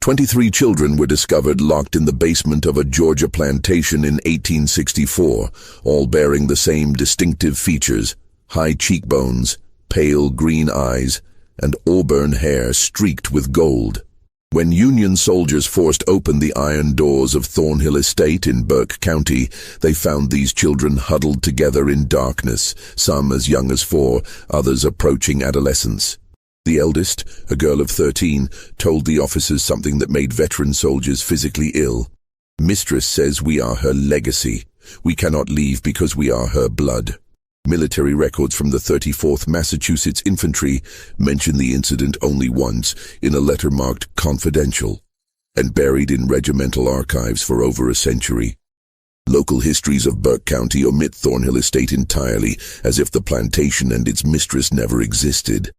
23 children were discovered locked in the basement of a Georgia plantation in 1864, all bearing the same distinctive features: high cheekbones, pale green eyes, and auburn hair streaked with gold. When Union soldiers forced open the iron doors of Thornhill Estate in Burke County, they found these children huddled together in darkness, some as young as 4, others approaching adolescence. The eldest, a girl of 13, told the officers something that made veteran soldiers physically ill. "Mistress says we are her legacy. We cannot leave because we are her blood." Military records from the 34th Massachusetts Infantry mention the incident only once in a letter marked "confidential" and buried in regimental archives for over a century. Local histories of Burke County omit Thornhill Estate entirely, as if the plantation and its mistress never existed.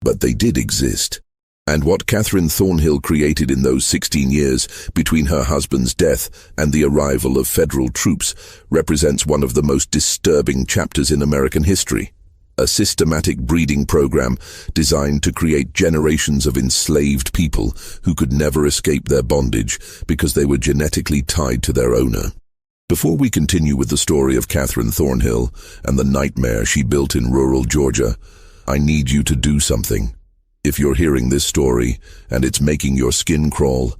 But they did exist. And what Catherine Thornhill created in those 16 years between her husband's death and the arrival of federal troops represents one of the most disturbing chapters in American history. A systematic breeding program designed to create generations of enslaved people who could never escape their bondage because they were genetically tied to their owner. Before we continue with the story of Catherine Thornhill and the nightmare she built in rural Georgia, I need you to do something. If you're hearing this story and it's making your skin crawl,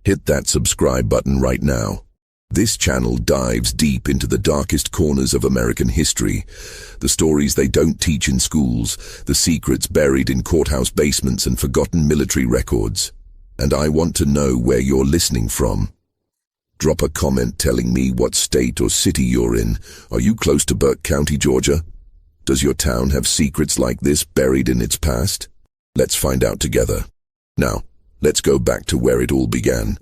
hit that subscribe button right now. This channel dives deep into the darkest corners of American history, the stories they don't teach in schools, the secrets buried in courthouse basements and forgotten military records. And I want to know where you're listening from. Drop a comment telling me what state or city you're in. Are you close to Burke County, Georgia? Does your town have secrets like this buried in its past? Let's find out together. Now, let's go back to where it all began.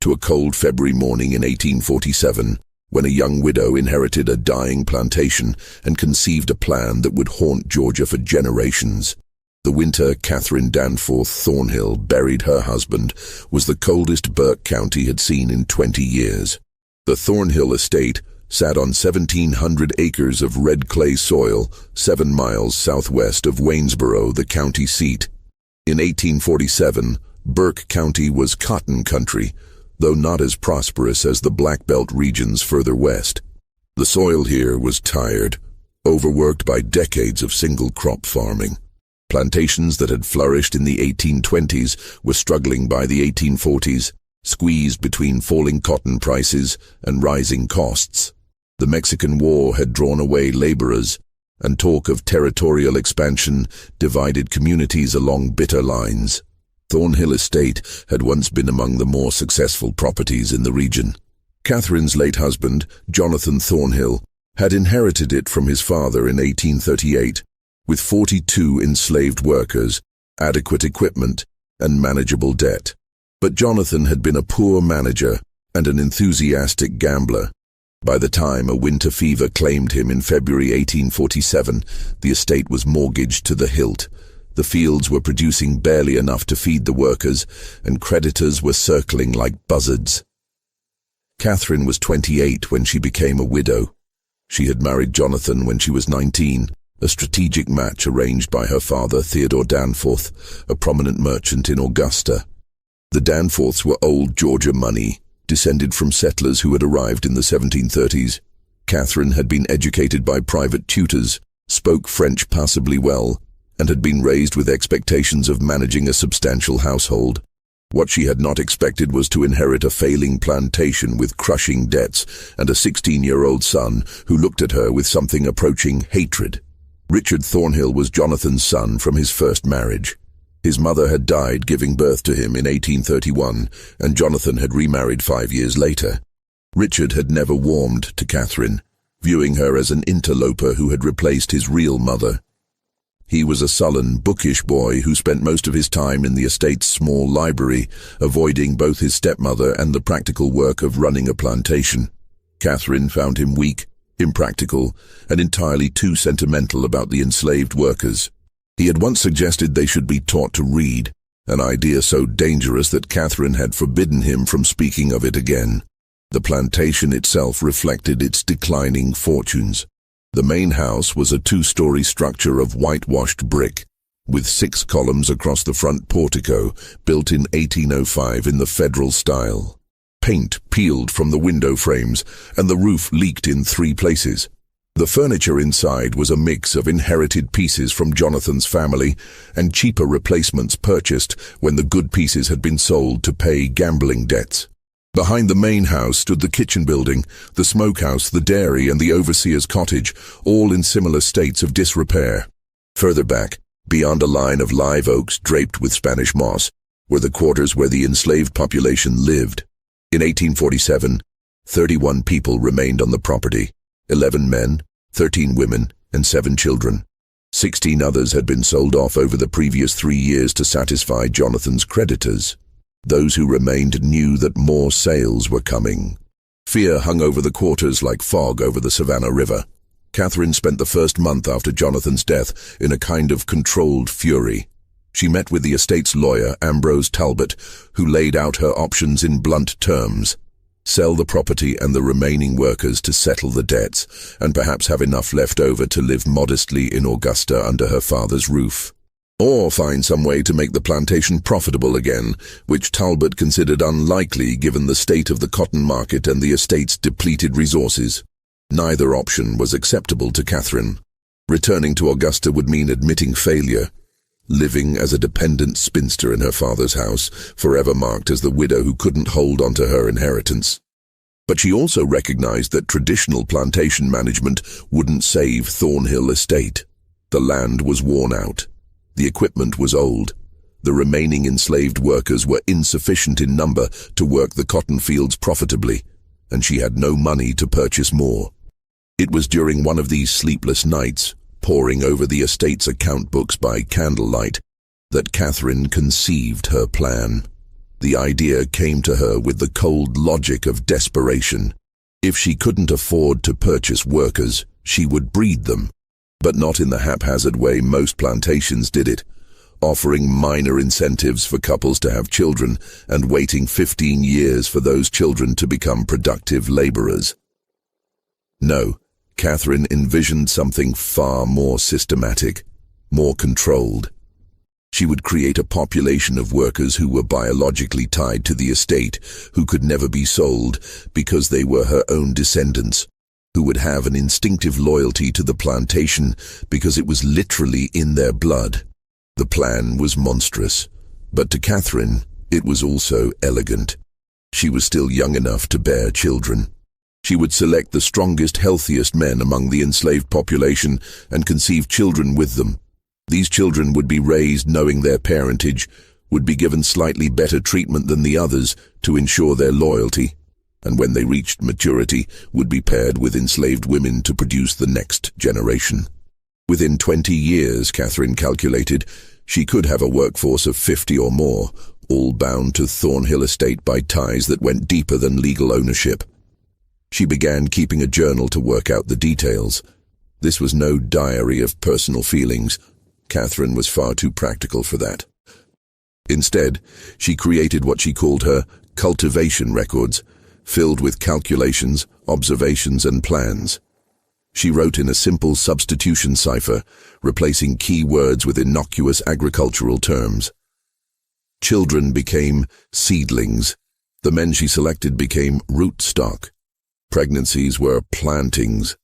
To a cold February morning in 1847, when a young widow inherited a dying plantation and conceived a plan that would haunt Georgia for generations. The winter Catherine Danforth Thornhill buried her husband was the coldest Burke County had seen in 20 years. The Thornhill estate sat on 1,700 acres of red clay soil, 7 miles southwest of Waynesboro, the county seat. In 1847, Burke County was cotton country, though not as prosperous as the Black Belt regions further west. The soil here was tired, overworked by decades of single-crop farming. Plantations that had flourished in the 1820s were struggling by the 1840s, squeezed between falling cotton prices and rising costs. The Mexican War had drawn away laborers, and talk of territorial expansion divided communities along bitter lines. Thornhill Estate had once been among the more successful properties in the region. Catherine's late husband, Jonathan Thornhill, had inherited it from his father in 1838, with 42 enslaved workers, adequate equipment, and manageable debt. But Jonathan had been a poor manager and an enthusiastic gambler. By the time a winter fever claimed him in February 1847, the estate was mortgaged to the hilt. The fields were producing barely enough to feed the workers, and creditors were circling like buzzards. Catherine was 28 when she became a widow. She had married Jonathan when she was 19, a strategic match arranged by her father, Theodore Danforth, a prominent merchant in Augusta. The Danforths were old Georgia money, descended from settlers who had arrived in the 1730s. Catherine had been educated by private tutors, spoke French passably well, and had been raised with expectations of managing a substantial household. What she had not expected was to inherit a failing plantation with crushing debts and a 16-year-old son who looked at her with something approaching hatred. Richard Thornhill was Jonathan's son from his first marriage. His mother had died giving birth to him in 1831, and Jonathan had remarried 5 years later. Richard had never warmed to Catherine, viewing her as an interloper who had replaced his real mother. He was a sullen, bookish boy who spent most of his time in the estate's small library, avoiding both his stepmother and the practical work of running a plantation. Catherine found him weak, impractical, and entirely too sentimental about the enslaved workers. He had once suggested they should be taught to read, an idea so dangerous that Catherine had forbidden him from speaking of it again. The plantation itself reflected its declining fortunes. The main house was a 2-story structure of whitewashed brick, with 6 columns across the front portico, built in 1805 in the federal style. Paint peeled from the window frames, and the roof leaked in 3 places. The furniture inside was a mix of inherited pieces from Jonathan's family and cheaper replacements purchased when the good pieces had been sold to pay gambling debts. Behind the main house stood the kitchen building, the smokehouse, the dairy, and the overseer's cottage, all in similar states of disrepair. Further back, beyond a line of live oaks draped with Spanish moss, were the quarters where the enslaved population lived. In 1847, 31 people remained on the property, 11 men, 13 women, and 7 children. 16 others had been sold off over the previous 3 years to satisfy Jonathan's creditors. Those who remained knew that more sales were coming. Fear hung over the quarters like fog over the Savannah River. Catherine spent the first month after Jonathan's death in a kind of controlled fury. She met with the estate's lawyer, Ambrose Talbot, who laid out her options in blunt terms. Sell the property and the remaining workers to settle the debts, and perhaps have enough left over to live modestly in Augusta under her father's roof. Or find some way to make the plantation profitable again, which Talbot considered unlikely given the state of the cotton market and the estate's depleted resources. Neither option was acceptable to Catherine. Returning to Augusta would mean admitting failure, living as a dependent spinster in her father's house, forever marked as the widow who couldn't hold on to her inheritance. But she also recognized that traditional plantation management wouldn't save Thornhill Estate. The land was worn out. The equipment was old. The remaining enslaved workers were insufficient in number to work the cotton fields profitably, and she had no money to purchase more. It was during one of these sleepless nights, poring over the estate's account books by candlelight, that Catherine conceived her plan. The idea came to her with the cold logic of desperation. If she couldn't afford to purchase workers, she would breed them, but not in the haphazard way most plantations did it, offering minor incentives for couples to have children and waiting 15 years for those children to become productive laborers. No, Catherine envisioned something far more systematic, more controlled. She would create a population of workers who were biologically tied to the estate, who could never be sold because they were her own descendants, who would have an instinctive loyalty to the plantation because it was literally in their blood. The plan was monstrous, but to Catherine, it was also elegant. She was still young enough to bear children. She would select the strongest, healthiest men among the enslaved population and conceive children with them. These children would be raised knowing their parentage, would be given slightly better treatment than the others to ensure their loyalty, and when they reached maturity, would be paired with enslaved women to produce the next generation. Within 20 years, Catherine calculated, she could have a workforce of 50 or more, all bound to Thornhill Estate by ties that went deeper than legal ownership. She began keeping a journal to work out the details. This was no diary of personal feelings. Catherine was far too practical for that. Instead, she created what she called her cultivation records, filled with calculations, observations, and plans. She wrote in a simple substitution cipher, replacing key words with innocuous agricultural terms. Children became seedlings. The men she selected became rootstock. Pregnancies were plantings.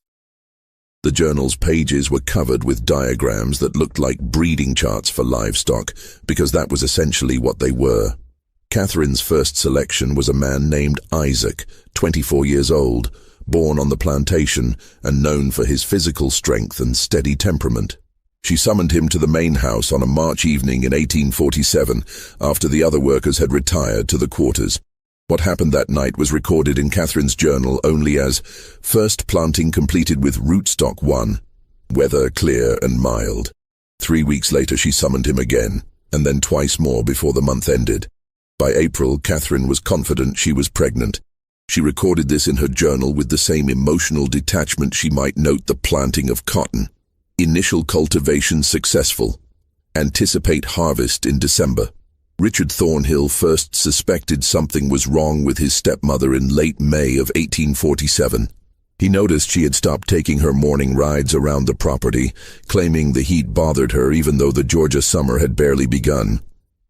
The journal's pages were covered with diagrams that looked like breeding charts for livestock, because that was essentially what they were. Catherine's first selection was a man named Isaac, 24 years old, born on the plantation and known for his physical strength and steady temperament. She summoned him to the main house on a March evening in 1847, after the other workers had retired to the quarters. What happened that night was recorded in Catherine's journal only as first planting completed with rootstock 1, weather clear and mild. 3 weeks later she summoned him again, and then twice more before the month ended. By April, Catherine was confident she was pregnant. She recorded this in her journal with the same emotional detachment she might note the planting of cotton. Initial cultivation successful. Anticipate harvest in December. Richard Thornhill first suspected something was wrong with his stepmother in late May of 1847. He noticed she had stopped taking her morning rides around the property, claiming the heat bothered her even though the Georgia summer had barely begun.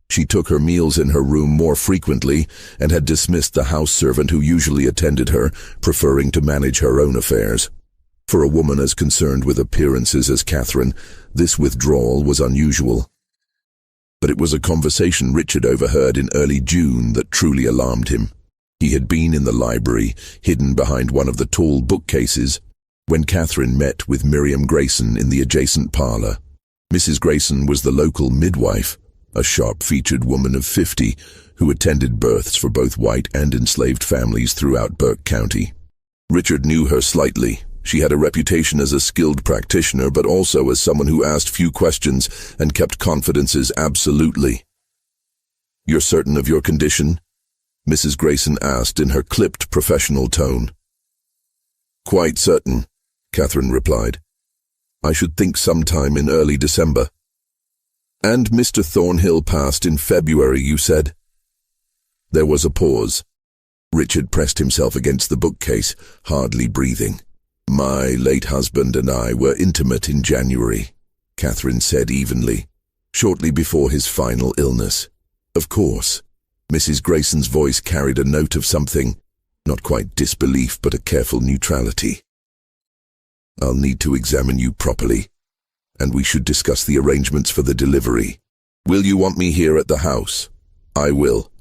She took her meals in her room more frequently and had dismissed the house servant who usually attended her, preferring to manage her own affairs. For a woman as concerned with appearances as Catherine, this withdrawal was unusual. But it was a conversation Richard overheard in early June that truly alarmed him. He had been in the library, hidden behind one of the tall bookcases, when Catherine met with Miriam Grayson in the adjacent parlor. Mrs. Grayson was the local midwife, a sharp-featured woman of 50 who attended births for both white and enslaved families throughout Burke County. Richard knew her slightly. She had a reputation as a skilled practitioner, but also as someone who asked few questions and kept confidences absolutely. "You're certain of your condition?" Mrs. Grayson asked in her clipped professional tone. "Quite certain," Catherine replied. "I should think sometime in early December." "And Mr. Thornhill passed in February, you said?" There was a pause. Richard pressed himself against the bookcase, hardly breathing. "My late husband and I were intimate in January," Catherine said evenly, "shortly before his final illness." "Of course." Mrs. Grayson's voice carried a note of something, not quite disbelief but a careful neutrality. "I'll need to examine you properly, and we should discuss the arrangements for the delivery. Will you want me here at the house?" "I will.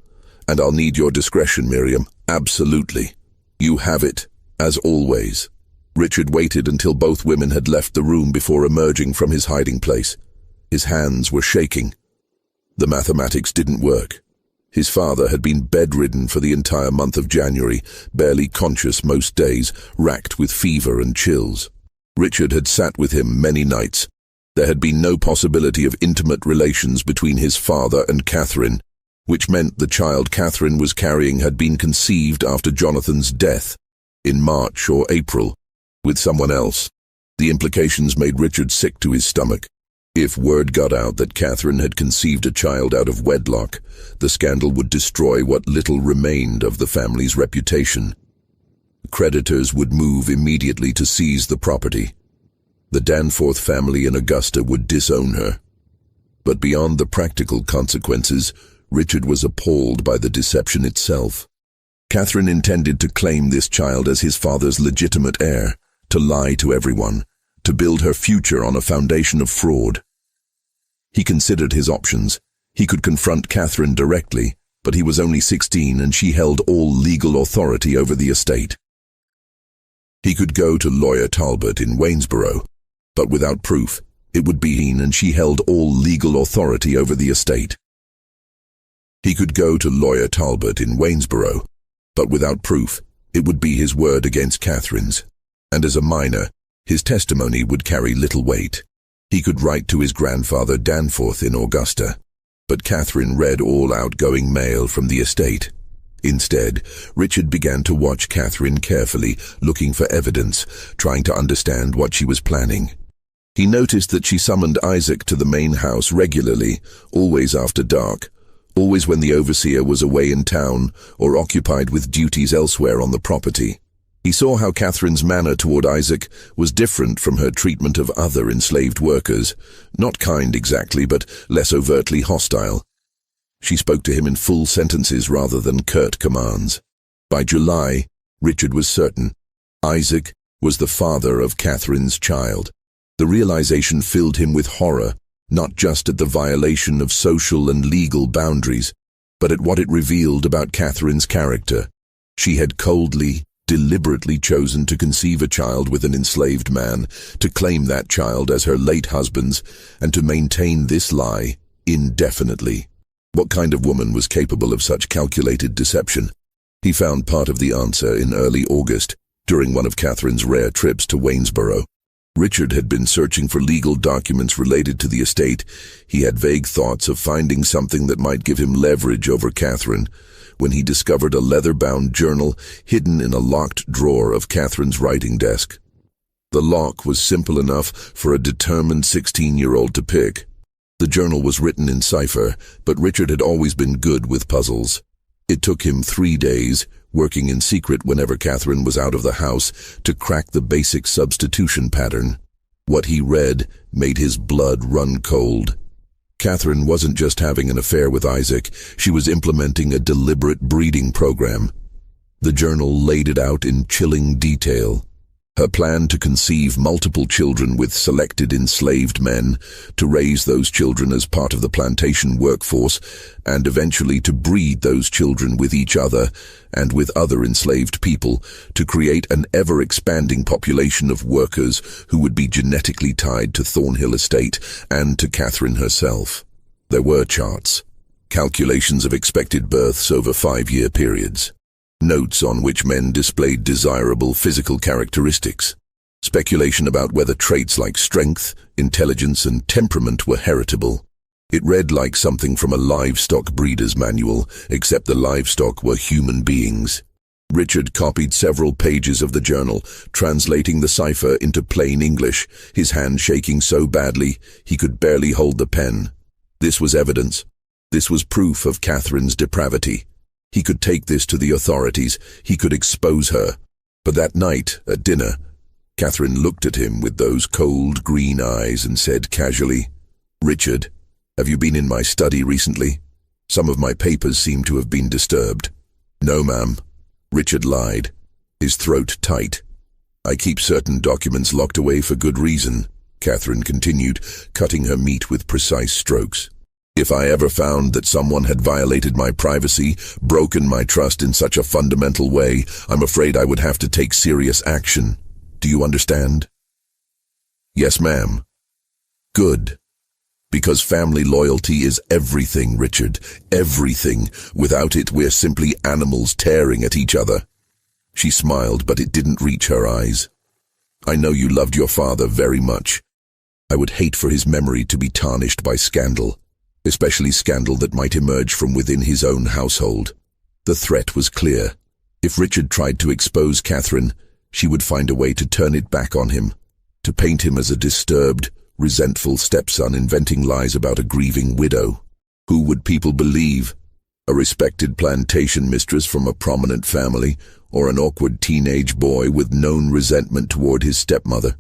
And I'll need your discretion, Miriam. Absolutely. You have it, as always." Richard waited until both women had left the room before emerging from his hiding place. His hands were shaking. The mathematics didn't work. His father had been bedridden for the entire month of January, barely conscious most days, racked with fever and chills. Richard had sat with him many nights. There had been no possibility of intimate relations between his father and Catherine, which meant the child Catherine was carrying had been conceived after Jonathan's death, in March or April, with someone else. The implications made Richard sick to his stomach. If word got out that Catherine had conceived a child out of wedlock, the scandal would destroy what little remained of the family's reputation. Creditors would move immediately to seize the property. The Danforth family in Augusta would disown her. But beyond the practical consequences, Richard was appalled by the deception itself. Catherine intended to claim this child as his father's legitimate heir, to lie to everyone, to build her future on a foundation of fraud. He considered his options. He could confront Catherine directly, but he was only 16 and she held all legal authority over the estate. He could go to lawyer Talbot in Waynesboro, but without proof, it would be Heen and she held all legal authority over the estate. He could go to lawyer Talbot in Waynesboro, but without proof, it would be his word against Catherine's. And as a minor, his testimony would carry little weight. He could write to his grandfather Danforth in Augusta, but Catherine read all outgoing mail from the estate. Instead, Richard began to watch Catherine carefully, looking for evidence, trying to understand what she was planning. He noticed that she summoned Isaac to the main house regularly, always after dark, always when the overseer was away in town or occupied with duties elsewhere on the property. He saw how Catherine's manner toward Isaac was different from her treatment of other enslaved workers, not kind exactly, but less overtly hostile. She spoke to him in full sentences rather than curt commands. By July, Richard was certain Isaac was the father of Catherine's child. The realization filled him with horror, not just at the violation of social and legal boundaries, but at what it revealed about Catherine's character. She had coldly, deliberately chosen to conceive a child with an enslaved man, to claim that child as her late husband's, and to maintain this lie indefinitely. What kind of woman was capable of such calculated deception? He found part of the answer in early August, during one of Catherine's rare trips to Waynesboro. Richard had been searching for legal documents related to the estate. He had vague thoughts of finding something that might give him leverage over Catherine, when he discovered a leather-bound journal hidden in a locked drawer of Catherine's writing desk. The lock was simple enough for a determined 16-year-old to pick. The journal was written in cipher, but Richard had always been good with puzzles. It took him 3 days, working in secret whenever Catherine was out of the house to crack the basic substitution pattern. What he read made his blood run cold. Catherine wasn't just having an affair with Isaac, she was implementing a deliberate breeding program. The journal laid it out in chilling detail. Her plan to conceive multiple children with selected enslaved men, to raise those children as part of the plantation workforce, and eventually to breed those children with each other and with other enslaved people, to create an ever-expanding population of workers who would be genetically tied to Thornhill Estate and to Catherine herself. There were charts, calculations of expected births over 5-year periods, notes on which men displayed desirable physical characteristics, speculation about whether traits like strength, intelligence, and temperament were heritable. It read like something from a livestock breeder's manual, except the livestock were human beings. Richard copied several pages of the journal, translating the cipher into plain English, his hand shaking so badly he could barely hold the pen. This was evidence. This was proof of Catherine's depravity. He could take this to the authorities. He could expose her. But that night, at dinner, Catherine looked at him with those cold green eyes and said casually, "Richard, have you been in my study recently? Some of my papers seem to have been disturbed." "No, ma'am." Richard lied, his throat tight. "I keep certain documents locked away for good reason," Catherine continued, cutting her meat with precise strokes. "If I ever found that someone had violated my privacy, broken my trust in such a fundamental way, I'm afraid I would have to take serious action. Do you understand?" "Yes, ma'am." "Good. Because family loyalty is everything, Richard. Everything. Without it, we're simply animals tearing at each other." She smiled, but it didn't reach her eyes. "I know you loved your father very much. I would hate for his memory to be tarnished by scandal. Especially scandal that might emerge from within his own household." The threat was clear. If Richard tried to expose Catherine, she would find a way to turn it back on him, to paint him as a disturbed, resentful stepson inventing lies about a grieving widow. Who would people believe? A respected plantation mistress from a prominent family, or an awkward teenage boy with known resentment toward his stepmother?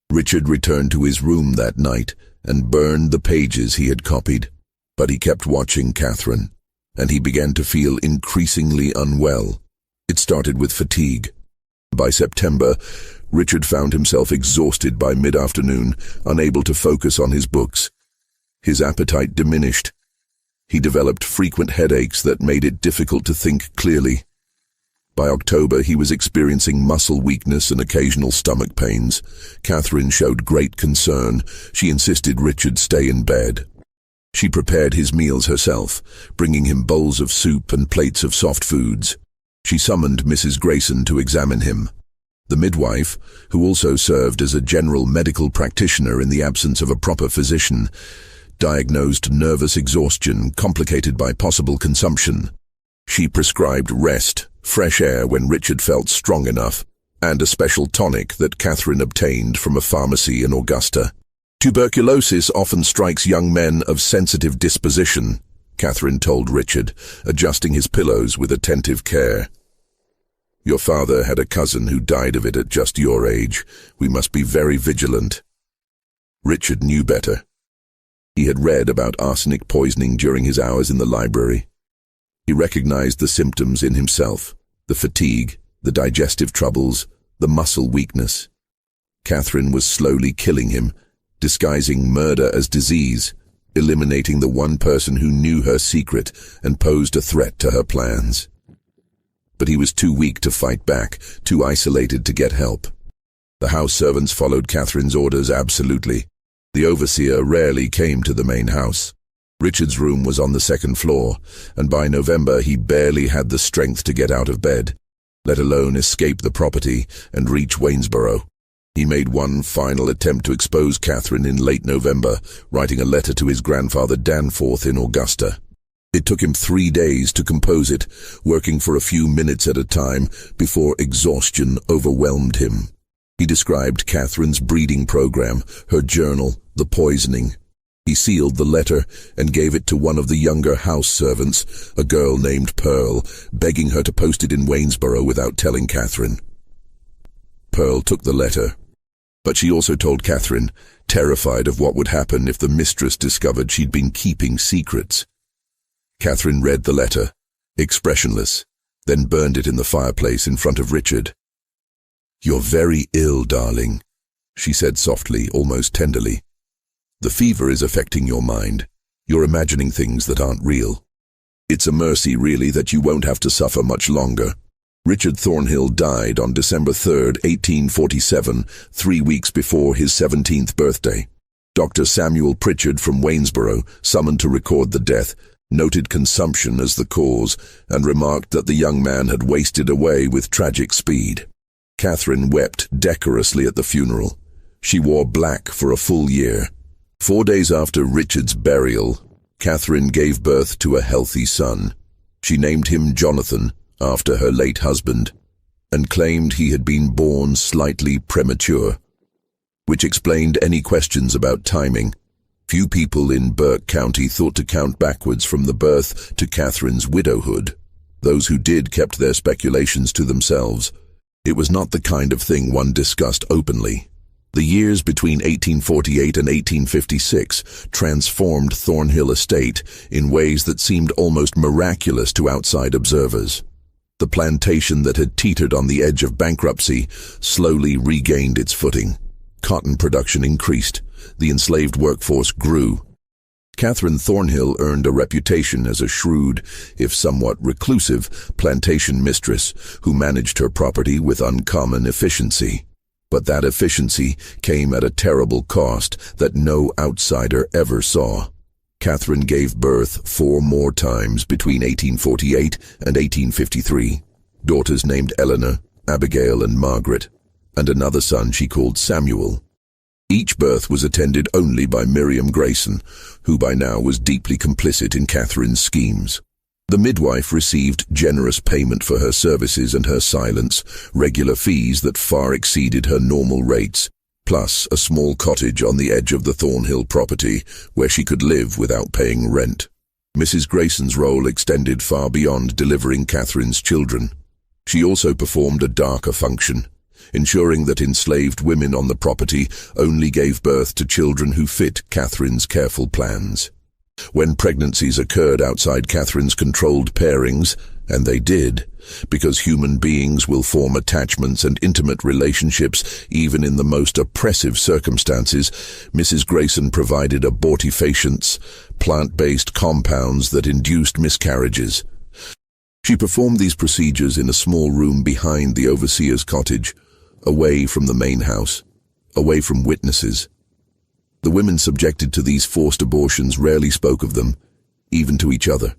Richard returned to his room that night and burned the pages he had copied. But he kept watching Catherine, and he began to feel increasingly unwell. It started with fatigue. By September, Richard found himself exhausted by mid-afternoon, unable to focus on his books. His appetite diminished. He developed frequent headaches that made it difficult to think clearly. By October, he was experiencing muscle weakness and occasional stomach pains. Catherine showed great concern. She insisted Richard stay in bed. She prepared his meals herself, bringing him bowls of soup and plates of soft foods. She summoned Mrs. Grayson to examine him. The midwife, who also served as a general medical practitioner in the absence of a proper physician, diagnosed nervous exhaustion complicated by possible consumption. She prescribed rest, fresh air when Richard felt strong enough, and a special tonic that Catherine obtained from a pharmacy in Augusta. "Tuberculosis often strikes young men of sensitive disposition," Catherine told Richard, adjusting his pillows with attentive care. "Your father had a cousin who died of it at just your age. We must be very vigilant." Richard knew better. He had read about arsenic poisoning during his hours in the library. He recognized the symptoms in himself, the fatigue, the digestive troubles, the muscle weakness. Catherine was slowly killing him, disguising murder as disease, eliminating the one person who knew her secret and posed a threat to her plans. But he was too weak to fight back, too isolated to get help. The house servants followed Catherine's orders absolutely. The overseer rarely came to the main house. Richard's room was on the second floor, and by November he barely had the strength to get out of bed, let alone escape the property and reach Waynesboro. He made one final attempt to expose Catherine in late November, writing a letter to his grandfather Danforth in Augusta. It took him 3 days to compose it, working for a few minutes at a time before exhaustion overwhelmed him. He described Catherine's breeding program, her journal, the poisoning. He sealed the letter and gave it to one of the younger house servants, a girl named Pearl, begging her to post it in Waynesboro without telling Catherine. Pearl took the letter, but she also told Catherine, terrified of what would happen if the mistress discovered she'd been keeping secrets. Catherine read the letter, expressionless, then burned it in the fireplace in front of Richard. "You're very ill, darling," she said softly, almost tenderly. "The fever is affecting your mind. You're imagining things that aren't real. It's a mercy, really, that you won't have to suffer much longer." Richard Thornhill died on December 3, 1847, 3 weeks before his 17th birthday. Dr. Samuel Pritchard from Waynesboro, summoned to record the death, noted consumption as the cause and remarked that the young man had wasted away with tragic speed. Catherine wept decorously at the funeral. She wore black for a full year. 4 days after Richard's burial, Catherine gave birth to a healthy son. She named him Jonathan, after her late husband, and claimed he had been born slightly premature, which explained any questions about timing. Few people in Burke County thought to count backwards from the birth to Catherine's widowhood. Those who did kept their speculations to themselves. It was not the kind of thing one discussed openly. The years between 1848 and 1856 transformed Thornhill Estate in ways that seemed almost miraculous to outside observers. The plantation that had teetered on the edge of bankruptcy slowly regained its footing. Cotton production increased. The enslaved workforce grew. Catherine Thornhill earned a reputation as a shrewd, if somewhat reclusive, plantation mistress who managed her property with uncommon efficiency. But that efficiency came at a terrible cost that no outsider ever saw. Catherine gave birth 4 more times between 1848 and 1853, daughters named Eleanor, Abigail, and Margaret, and another son she called Samuel. Each birth was attended only by Miriam Grayson, who by now was deeply complicit in Catherine's schemes. The midwife received generous payment for her services and her silence, regular fees that far exceeded her normal rates, plus a small cottage on the edge of the Thornhill property where she could live without paying rent. Mrs. Grayson's role extended far beyond delivering Catherine's children. She also performed a darker function, ensuring that enslaved women on the property only gave birth to children who fit Catherine's careful plans. When pregnancies occurred outside Catherine's controlled pairings, and they did, because human beings will form attachments and intimate relationships even in the most oppressive circumstances, Mrs. Grayson provided abortifacients, plant-based compounds that induced miscarriages. She performed these procedures in a small room behind the overseer's cottage, away from the main house, away from witnesses. The women subjected to these forced abortions rarely spoke of them, even to each other.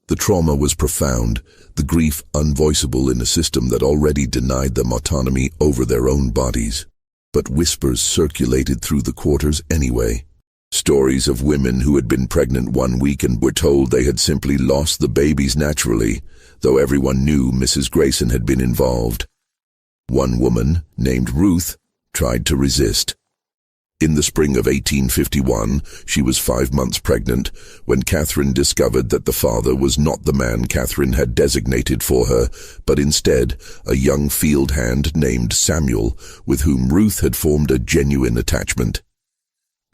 The trauma was profound, the grief unvoiceable in a system that already denied them autonomy over their own bodies. But whispers circulated through the quarters anyway. Stories of women who had been pregnant 1 week and were told they had simply lost the babies naturally, though everyone knew Mrs. Grayson had been involved. One woman, named Ruth, tried to resist. In the spring of 1851, she was 5 months pregnant when Catherine discovered that the father was not the man Catherine had designated for her, but instead a young field hand named Samuel, with whom Ruth had formed a genuine attachment.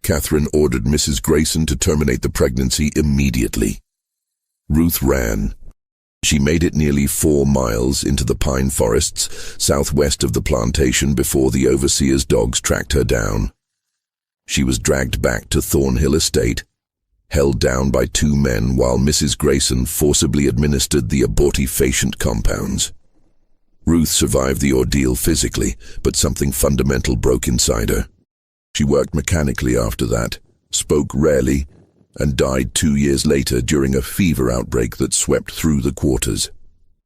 Catherine ordered Mrs. Grayson to terminate the pregnancy immediately. Ruth ran. She made it nearly 4 miles into the pine forests southwest of the plantation before the overseer's dogs tracked her down. She was dragged back to Thornhill Estate, held down by 2 men while Mrs. Grayson forcibly administered the abortifacient compounds. Ruth survived the ordeal physically, but something fundamental broke inside her. She worked mechanically after that, spoke rarely, and died 2 years later during a fever outbreak that swept through the quarters.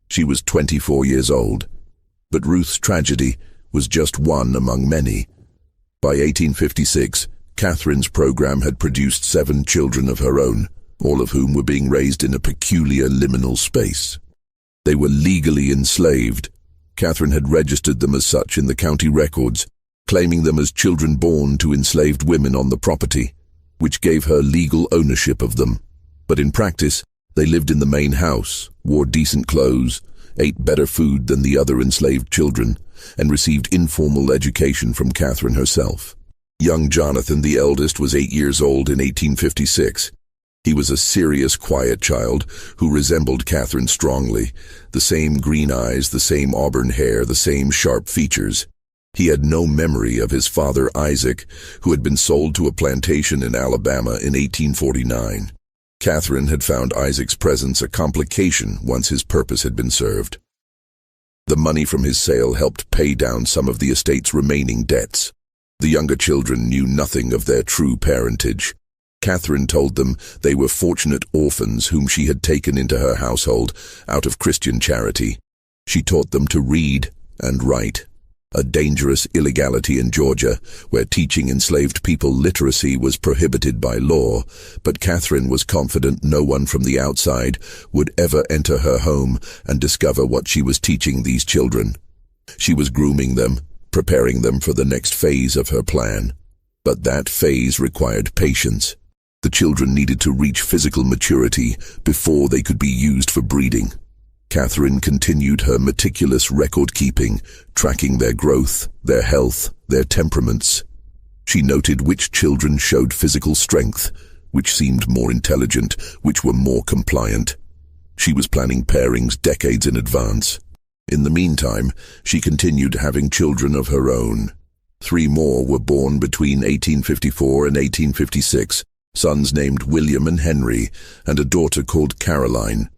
She was 24 years old, but Ruth's tragedy was just one among many. By 1856, Catherine's program had produced 7 children of her own, all of whom were being raised in a peculiar liminal space. They were legally enslaved. Catherine had registered them as such in the county records, claiming them as children born to enslaved women on the property. which gave her legal ownership of them. But in practice, they lived in the main house, wore decent clothes, ate better food than the other enslaved children, and received informal education from Catherine herself. Young Jonathan, the eldest, was 8 years old in 1856. He was a serious, quiet child who resembled Catherine strongly. The same green eyes, the same auburn hair, the same sharp features. He had no memory of his father Isaac, who had been sold to a plantation in Alabama in 1849. Catherine had found Isaac's presence a complication once his purpose had been served. The money from his sale helped pay down some of the estate's remaining debts. The younger children knew nothing of their true parentage. Catherine told them they were fortunate orphans whom she had taken into her household out of Christian charity. She taught them to read and write, a dangerous illegality in Georgia, where teaching enslaved people literacy was prohibited by law, but Catherine was confident no one from the outside would ever enter her home and discover what she was teaching these children. She was grooming them, preparing them for the next phase of her plan. But that phase required patience. The children needed to reach physical maturity before they could be used for breeding. Catherine continued her meticulous record-keeping, tracking their growth, their health, their temperaments. She noted which children showed physical strength, which seemed more intelligent, which were more compliant. She was planning pairings decades in advance. In the meantime, she continued having children of her own. 3 more were born between 1854 and 1856, sons named William and Henry, and a daughter called Caroline.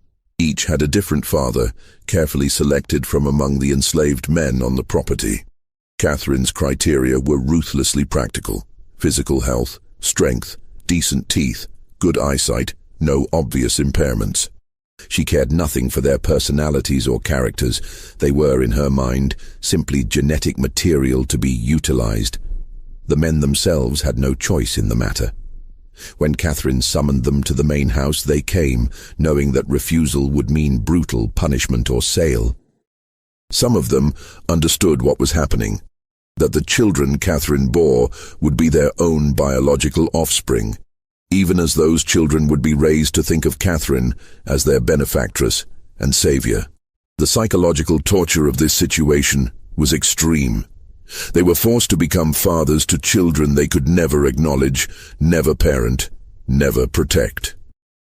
Each had a different father, carefully selected from among the enslaved men on the property. Catherine's criteria were ruthlessly practical: physical health, strength, decent teeth, good eyesight, no obvious impairments. She cared nothing for their personalities or characters. They were, in her mind, simply genetic material to be utilized. The men themselves had no choice in the matter. When Catherine summoned them to the main house, they came, knowing that refusal would mean brutal punishment or sale. Some of them understood what was happening, that the children Catherine bore would be their own biological offspring, even as those children would be raised to think of Catherine as their benefactress and savior. The psychological torture of this situation was extreme. They were forced to become fathers to children they could never acknowledge, never parent, never protect.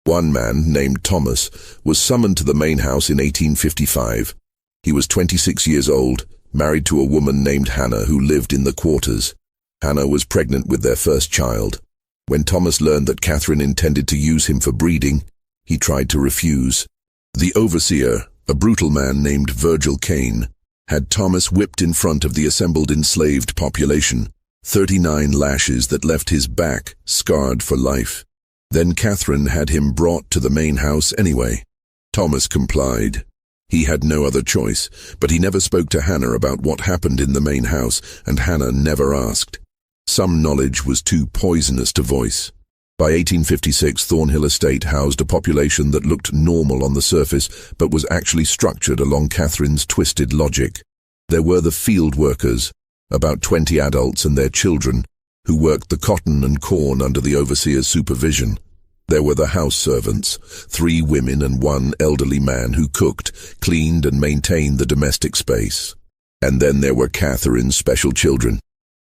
One man, named Thomas, was summoned to the main house in 1855. He was 26 years old, married to a woman named Hannah who lived in the quarters. Hannah was pregnant with their first child. When Thomas learned that Catherine intended to use him for breeding, he tried to refuse. The overseer, a brutal man named Virgil Kane, had Thomas whipped in front of the assembled enslaved population, 39 lashes that left his back scarred for life. Then Catherine had him brought to the main house anyway. Thomas complied. He had no other choice, but he never spoke to Hannah about what happened in the main house, and Hannah never asked. Some knowledge was too poisonous to voice. By 1856, Thornhill Estate housed a population that looked normal on the surface, but was actually structured along Catherine's twisted logic. There were the field workers, about 20 adults and their children, who worked the cotton and corn under the overseer's supervision. There were the house servants, 3 women and 1 elderly man who cooked, cleaned and maintained the domestic space. And then there were Catherine's special children,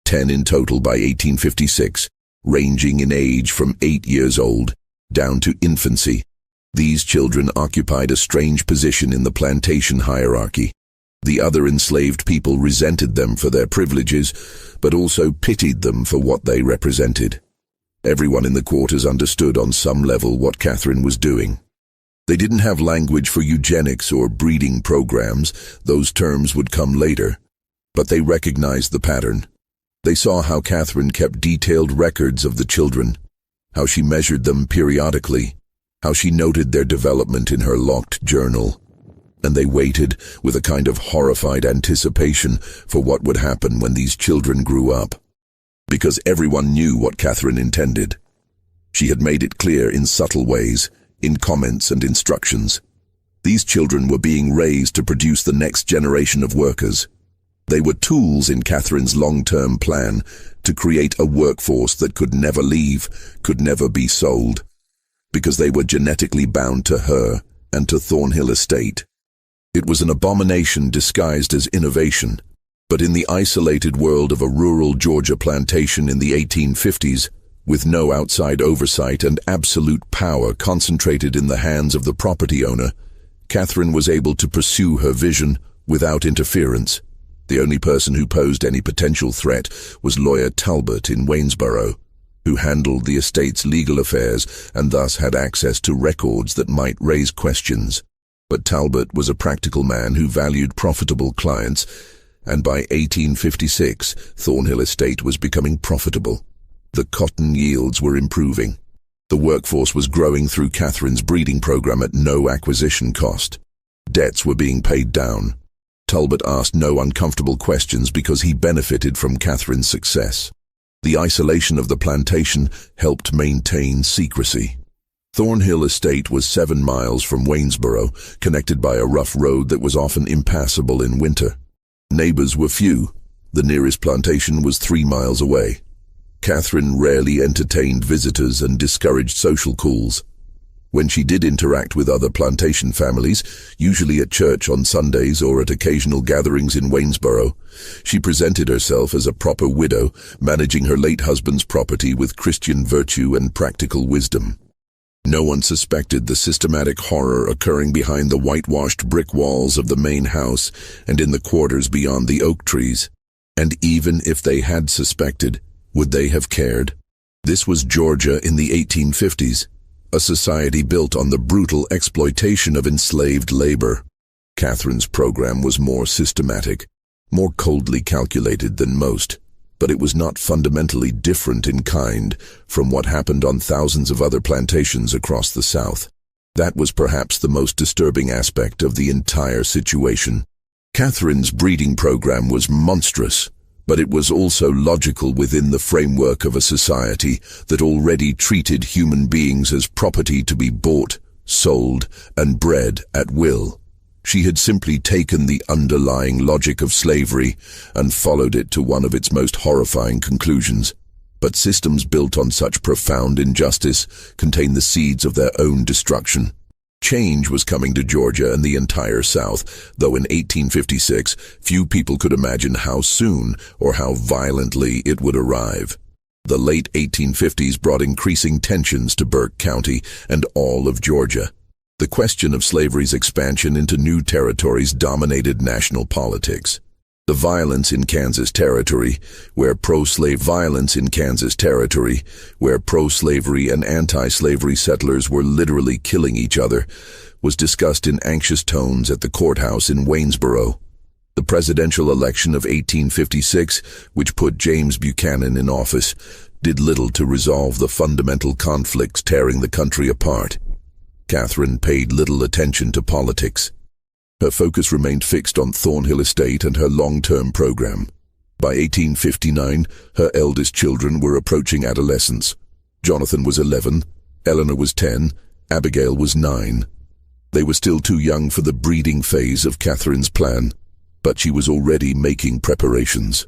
10 in total by 1856, ranging in age from 8 years old down to infancy. These children occupied a strange position in the plantation hierarchy. The other enslaved people resented them for their privileges, but also pitied them for what they represented. Everyone in the quarters understood on some level what Catherine was doing. They didn't have language for eugenics or breeding programs; those terms would come later. But they recognized the pattern. They saw how Catherine kept detailed records of the children, how she measured them periodically, how she noted their development in her locked journal. And they waited with a kind of horrified anticipation for what would happen when these children grew up. Because everyone knew what Catherine intended. She had made it clear in subtle ways, in comments and instructions. These children were being raised to produce the next generation of workers. They were tools in Catherine's long-term plan to create a workforce that could never leave, could never be sold, because they were genetically bound to her and to Thornhill Estate. It was an abomination disguised as innovation, but in the isolated world of a rural Georgia plantation in the 1850s, with no outside oversight and absolute power concentrated in the hands of the property owner, Catherine was able to pursue her vision without interference. The only person who posed any potential threat was lawyer Talbot in Waynesboro, who handled the estate's legal affairs and thus had access to records that might raise questions. But Talbot was a practical man who valued profitable clients, and by 1856, Thornhill Estate was becoming profitable. The cotton yields were improving. The workforce was growing through Catherine's breeding program at no acquisition cost. Debts were being paid down. Talbot asked no uncomfortable questions because he benefited from Catherine's success. The isolation of the plantation helped maintain secrecy. Thornhill Estate was 7 miles from Waynesboro, connected by a rough road that was often impassable in winter. Neighbors were few. The nearest plantation was 3 miles away. Catherine rarely entertained visitors and discouraged social calls. When she did interact with other plantation families, usually at church on Sundays or at occasional gatherings in Waynesboro, she presented herself as a proper widow, managing her late husband's property with Christian virtue and practical wisdom. No one suspected the systematic horror occurring behind the whitewashed brick walls of the main house and in the quarters beyond the oak trees. And even if they had suspected, would they have cared? This was Georgia in the 1850s, a society built on the brutal exploitation of enslaved labor. Catherine's program was more systematic, more coldly calculated than most, but it was not fundamentally different in kind from what happened on thousands of other plantations across the South. That was perhaps the most disturbing aspect of the entire situation. Catherine's breeding program was monstrous, but it was also logical within the framework of a society that already treated human beings as property to be bought, sold, and bred at will. She had simply taken the underlying logic of slavery and followed it to one of its most horrifying conclusions. But systems built on such profound injustice contain the seeds of their own destruction. Change was coming to Georgia and the entire South, though in 1856 few people could imagine how soon or how violently it would arrive. The late 1850s brought increasing tensions to Burke County and all of Georgia. The question of slavery's expansion into new territories dominated national politics. The violence in Kansas Territory, where pro-slavery and anti-slavery settlers were literally killing each other, was discussed in anxious tones at the courthouse in Waynesboro. The presidential election of 1856, which put James Buchanan in office, did little to resolve the fundamental conflicts tearing the country apart. Catherine paid little attention to politics. Her focus remained fixed on Thornhill Estate and her long-term program. By 1859, her eldest children were approaching adolescence. Jonathan was 11, Eleanor was 10, Abigail was 9. They were still too young for the breeding phase of Catherine's plan, but she was already making preparations,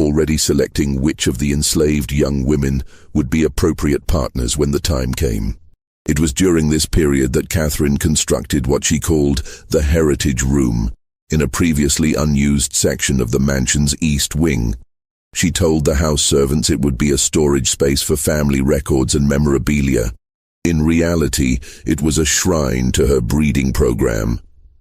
already selecting which of the enslaved young women would be appropriate partners when the time came. It was during this period that Catherine constructed what she called the Heritage Room, in a previously unused section of the mansion's east wing. She told the house servants it would be a storage space for family records and memorabilia. In reality, it was a shrine to her breeding program.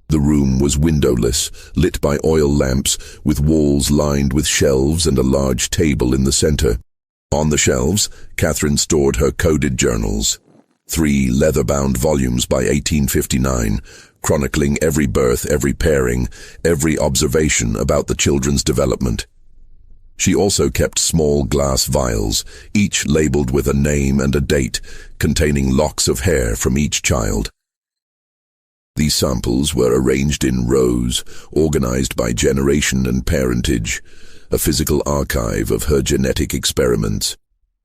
The room was windowless, lit by oil lamps, with walls lined with shelves and a large table in the center. On the shelves, Catherine stored her coded journals. 3 leather-bound volumes by 1859, chronicling every birth, every pairing, every observation about the children's development. She also kept small glass vials, each labeled with a name and a date, containing locks of hair from each child. These samples were arranged in rows, organized by generation and parentage, a physical archive of her genetic experiments.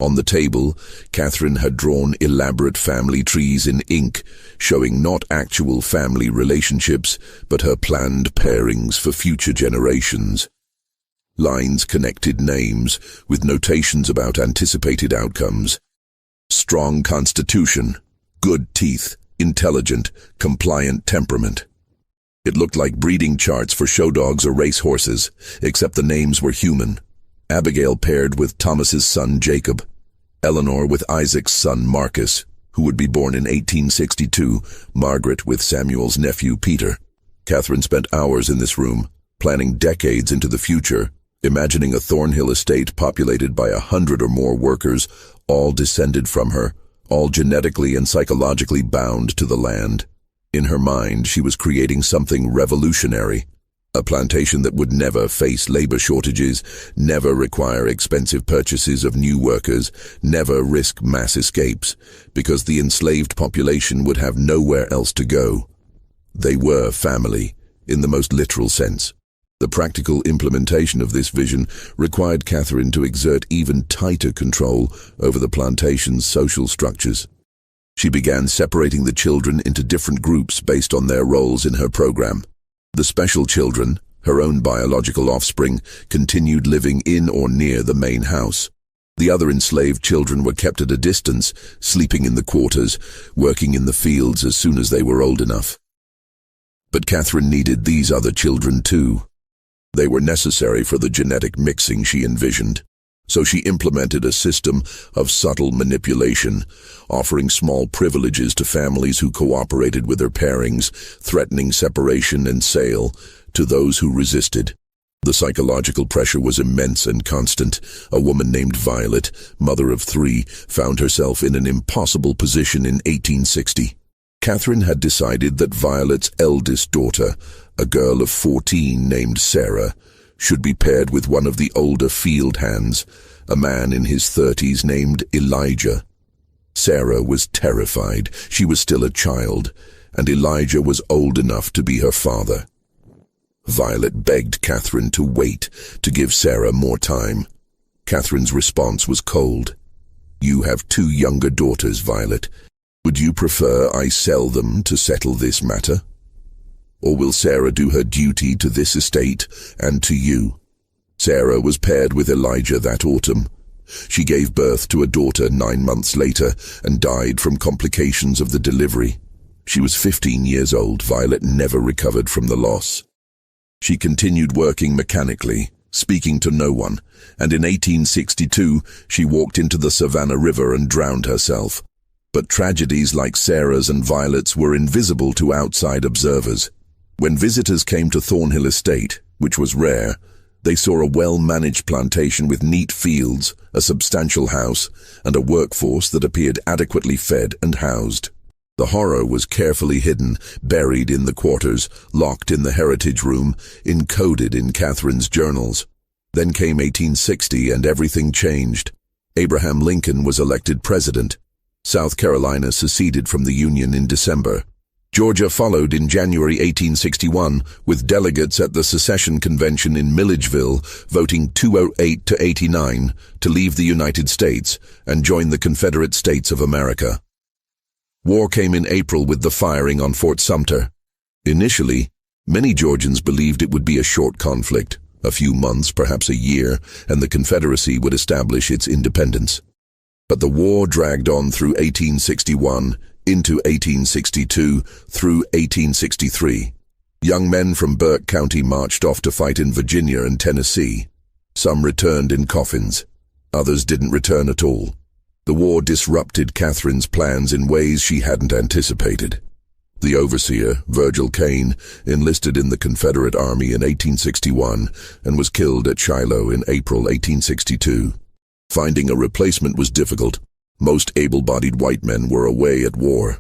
On the table, Catherine had drawn elaborate family trees in ink, showing not actual family relationships, but her planned pairings for future generations. Lines connected names with notations about anticipated outcomes. Strong constitution, good teeth, intelligent, compliant temperament. It looked like breeding charts for show dogs or race horses, except the names were human. Abigail paired with Thomas's son Jacob. Eleanor with Isaac's son Marcus, who would be born in 1862, Margaret with Samuel's nephew Peter. Catherine spent hours in this room, planning decades into the future, imagining a Thornhill estate populated by 100 or more workers, all descended from her, all genetically and psychologically bound to the land. In her mind, she was creating something revolutionary, a plantation that would never face labor shortages, never require expensive purchases of new workers, never risk mass escapes, because the enslaved population would have nowhere else to go. They were family, in the most literal sense. The practical implementation of this vision required Catherine to exert even tighter control over the plantation's social structures. She began separating the children into different groups based on their roles in her program. The special children, her own biological offspring, continued living in or near the main house. The other enslaved children were kept at a distance, sleeping in the quarters, working in the fields as soon as they were old enough. But Catherine needed these other children too. They were necessary for the genetic mixing she envisioned. So she implemented a system of subtle manipulation, offering small privileges to families who cooperated with their pairings, threatening separation and sale to those who resisted. The psychological pressure was immense and constant. A woman named Violet, mother of 3, found herself in an impossible position in 1860. Catherine had decided that Violet's eldest daughter, a girl of 14 named Sarah, should be paired with one of the older field hands, a man in his 30s named Elijah. Sarah was terrified. She was still a child, and Elijah was old enough to be her father. Violet begged Catherine to wait, to give Sarah more time. Catherine's response was cold. "You have 2 younger daughters, Violet. Would you prefer I sell them to settle this matter? Or will Sarah do her duty to this estate and to you?" Sarah was paired with Elijah that autumn. She gave birth to a daughter 9 months later and died from complications of the delivery. She was 15 years old. Violet never recovered from the loss. She continued working mechanically, speaking to no one, and in 1862 she walked into the Savannah River and drowned herself. But tragedies like Sarah's and Violet's were invisible to outside observers. When visitors came to Thornhill Estate, which was rare, they saw a well-managed plantation with neat fields, a substantial house, and a workforce that appeared adequately fed and housed. The horror was carefully hidden, buried in the quarters, locked in the heritage room, encoded in Catherine's journals. Then came 1860 and everything changed. Abraham Lincoln was elected president. South Carolina seceded from the Union in December. Georgia followed in January 1861, with delegates at the secession convention in Milledgeville voting 208 to 89 to leave the United States and join the Confederate States of America. War came in April with the firing on Fort Sumter. Initially, many Georgians believed it would be a short conflict, a few months, perhaps a year, and the Confederacy would establish its independence. But the war dragged on through 1861, into 1862, through 1863. Young men from Burke County marched off to fight in Virginia and Tennessee. Some returned in coffins. Others didn't return at all. The war disrupted Catherine's plans in ways she hadn't anticipated. The overseer, Virgil Kane, enlisted in the Confederate Army in 1861 and was killed at Shiloh in April 1862. Finding a replacement was difficult. Most able-bodied white men were away at war.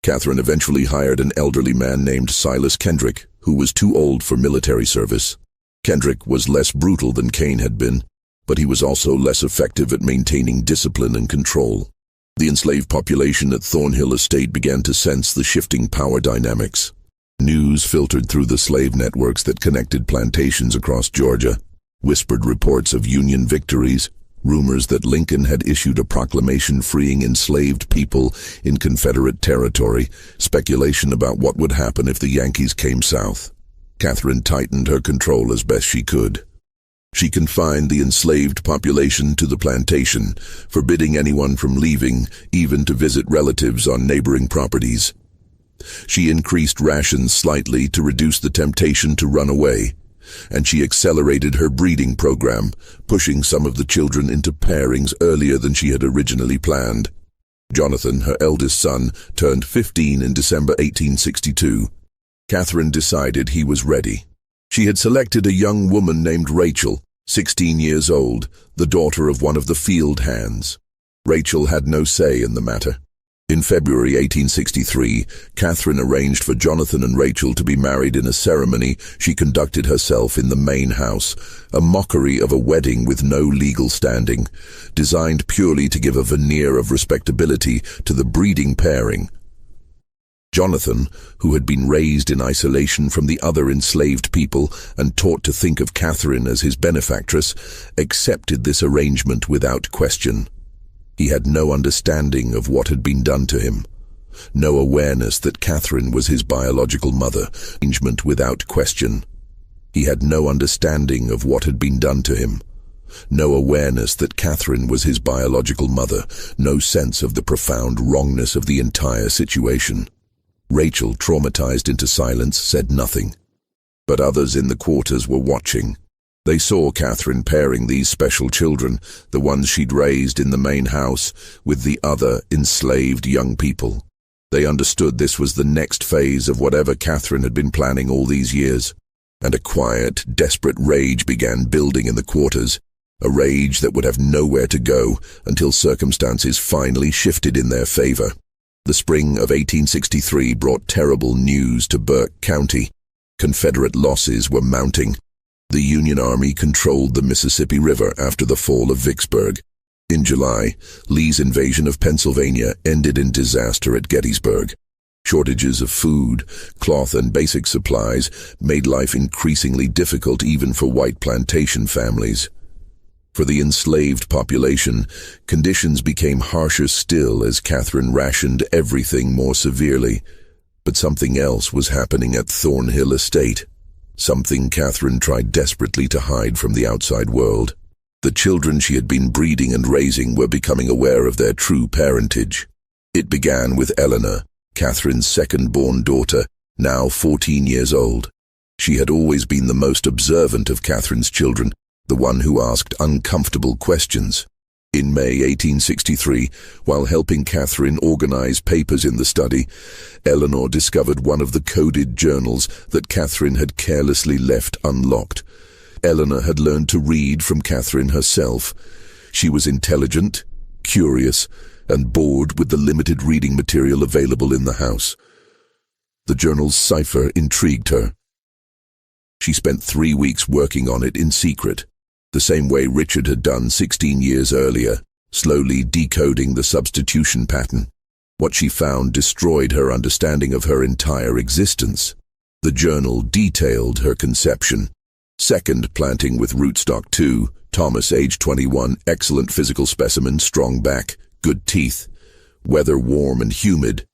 Catherine eventually hired an elderly man named Silas Kendrick, who was too old for military service. Kendrick was less brutal than Kane had been, but he was also less effective at maintaining discipline and control. The enslaved population at Thornhill Estate began to sense the shifting power dynamics. News filtered through the slave networks that connected plantations across Georgia. Whispered reports of Union victories, rumors that Lincoln had issued a proclamation freeing enslaved people in Confederate territory, speculation about what would happen if the Yankees came south. Catherine tightened her control as best she could. She confined the enslaved population to the plantation, forbidding anyone from leaving, even to visit relatives on neighboring properties. She increased rations slightly to reduce the temptation to run away, and she accelerated her breeding program, pushing some of the children into pairings earlier than she had originally planned. Jonathan, her eldest son, turned 15 in December 1862. Catherine decided he was ready. She had selected a young woman named Rachel, 16 years old, the daughter of one of the field hands. Rachel had no say in the matter. In February 1863, Catherine arranged for Jonathan and Rachel to be married in a ceremony she conducted herself in the main house, a mockery of a wedding with no legal standing, designed purely to give a veneer of respectability to the breeding pairing. Jonathan, who had been raised in isolation from the other enslaved people and taught to think of Catherine as his benefactress, accepted this arrangement without question. He had no understanding of what had been done to him, no awareness that Catherine was his biological mother. Arrangement without question. He had no understanding of what had been done to him, no awareness that Catherine was his biological mother, no sense of the profound wrongness of the entire situation. Rachel, traumatized into silence, said nothing. But others in the quarters were watching. They saw Catherine pairing these special children, the ones she'd raised in the main house, with the other enslaved young people. They understood this was the next phase of whatever Catherine had been planning all these years, and a quiet, desperate rage began building in the quarters, a rage that would have nowhere to go until circumstances finally shifted in their favor. The spring of 1863 brought terrible news to Burke County. Confederate losses were mounting. The Union Army controlled the Mississippi River after the fall of Vicksburg. In July, Lee's invasion of Pennsylvania ended in disaster at Gettysburg. Shortages of food, cloth, and basic supplies made life increasingly difficult even for white plantation families. For the enslaved population, conditions became harsher still as Catherine rationed everything more severely. But something else was happening at Thornhill Estate. Something Catherine tried desperately to hide from the outside world. The children she had been breeding and raising were becoming aware of their true parentage. It began with Eleanor, Catherine's second-born daughter, now 14 years old. She had always been the most observant of Catherine's children, the one who asked uncomfortable questions. In May 1863, while helping Catherine organize papers in the study, Eleanor discovered one of the coded journals that Catherine had carelessly left unlocked. Eleanor had learned to read from Catherine herself. She was intelligent, curious, and bored with the limited reading material available in the house. The journal's cipher intrigued her. She spent 3 weeks working on it in secret, the same way Richard had done 16 years earlier, slowly decoding the substitution pattern. What she found destroyed her understanding of her entire existence. The journal detailed her conception. Second planting with rootstock 2, Thomas, age 21, excellent physical specimen, strong back, good teeth, weather warm and humid.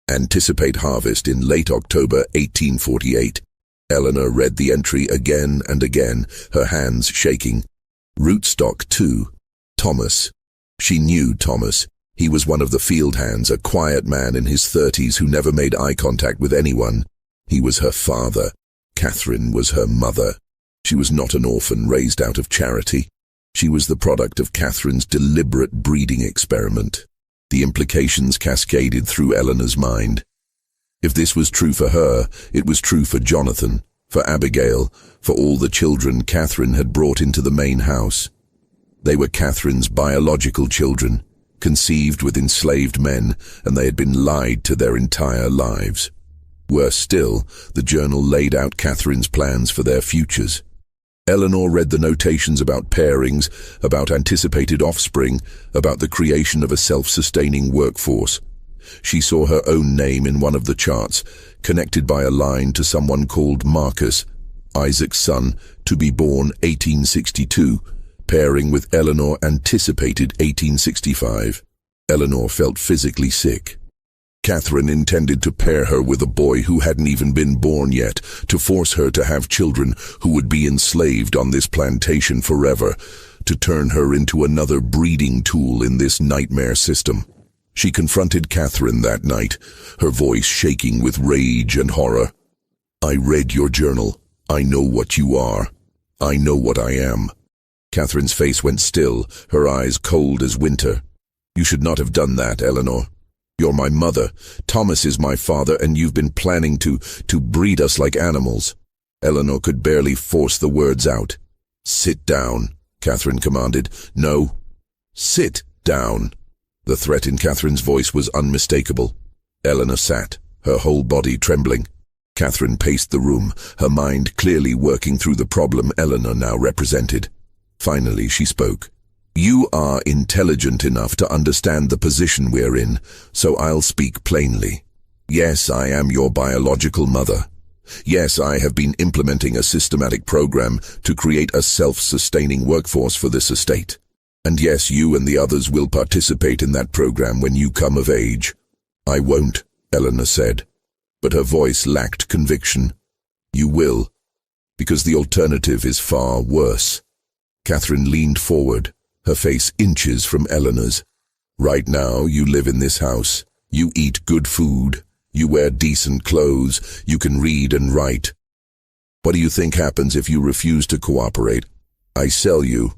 Anticipate harvest in late October 1848. Eleanor read the entry again and again, her hands shaking. Rootstock 2, Thomas. She knew Thomas. He was one of the field hands, a quiet man in his 30s who never made eye contact with anyone. He was her father. Catherine was her mother. She was not an orphan raised out of charity. She was the product of Catherine's deliberate breeding experiment. The implications cascaded through Eleanor's mind. If this was true for her, it was true for Jonathan, for Abigail, for all the children Catherine had brought into the main house. They were Catherine's biological children, conceived with enslaved men, and they had been lied to their entire lives. Worse still, the journal laid out Catherine's plans for their futures. Eleanor read the notations about pairings, about anticipated offspring, about the creation of a self-sustaining workforce. She saw her own name in one of the charts, connected by a line to someone called Marcus, Isaac's son, to be born 1862, pairing with Eleanor anticipated 1865. Eleanor felt physically sick. Catherine intended to pair her with a boy who hadn't even been born yet, to force her to have children who would be enslaved on this plantation forever, to turn her into another breeding tool in this nightmare system. She confronted Catherine that night, her voice shaking with rage and horror. "I read your journal. I know what you are. I know what I am." Catherine's face went still, her eyes cold as winter. "You should not have done that, Eleanor. You're my mother. Thomas is my father, and you've been planning to breed us like animals." Eleanor could barely force the words out. "Sit down," Catherine commanded. "No. Sit down." The threat in Catherine's voice was unmistakable. Eleanor sat, her whole body trembling. Catherine paced the room, her mind clearly working through the problem Eleanor now represented. Finally, she spoke. "You are intelligent enough to understand the position we're in, so I'll speak plainly. Yes, I am your biological mother. Yes, I have been implementing a systematic program to create a self-sustaining workforce for this estate. And yes, you and the others will participate in that program when you come of age." "I won't," Eleanor said, but her voice lacked conviction. "You will, because the alternative is far worse." Catherine leaned forward, her face inches from Eleanor's. "Right now, you live in this house. You eat good food. You wear decent clothes. You can read and write. What do you think happens if you refuse to cooperate? I sell you.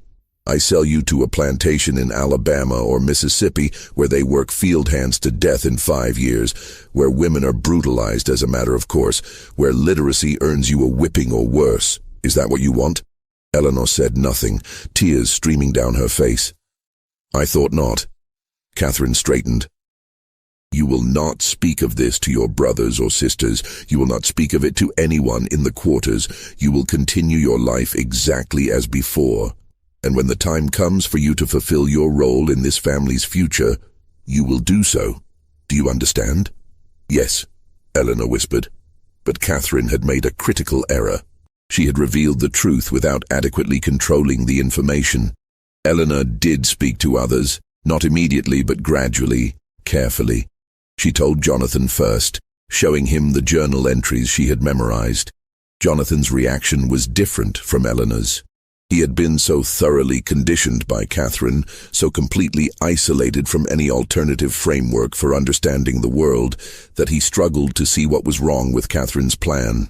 I sell you to a plantation in Alabama or Mississippi where they work field hands to death in 5 years, where women are brutalized as a matter of course, where literacy earns you a whipping or worse. Is that what you want?" Eleanor said nothing, tears streaming down her face. "I thought not." Catherine straightened. "You will not speak of this to your brothers or sisters. You will not speak of it to anyone in the quarters. You will continue your life exactly as before. And when the time comes for you to fulfill your role in this family's future, you will do so. Do you understand?" "Yes," Eleanor whispered. But Catherine had made a critical error. She had revealed the truth without adequately controlling the information. Eleanor did speak to others, not immediately but gradually, carefully. She told Jonathan first, showing him the journal entries she had memorized. Jonathan's reaction was different from Eleanor's. He had been so thoroughly conditioned by Catherine, so completely isolated from any alternative framework for understanding the world, that he struggled to see what was wrong with Catherine's plan.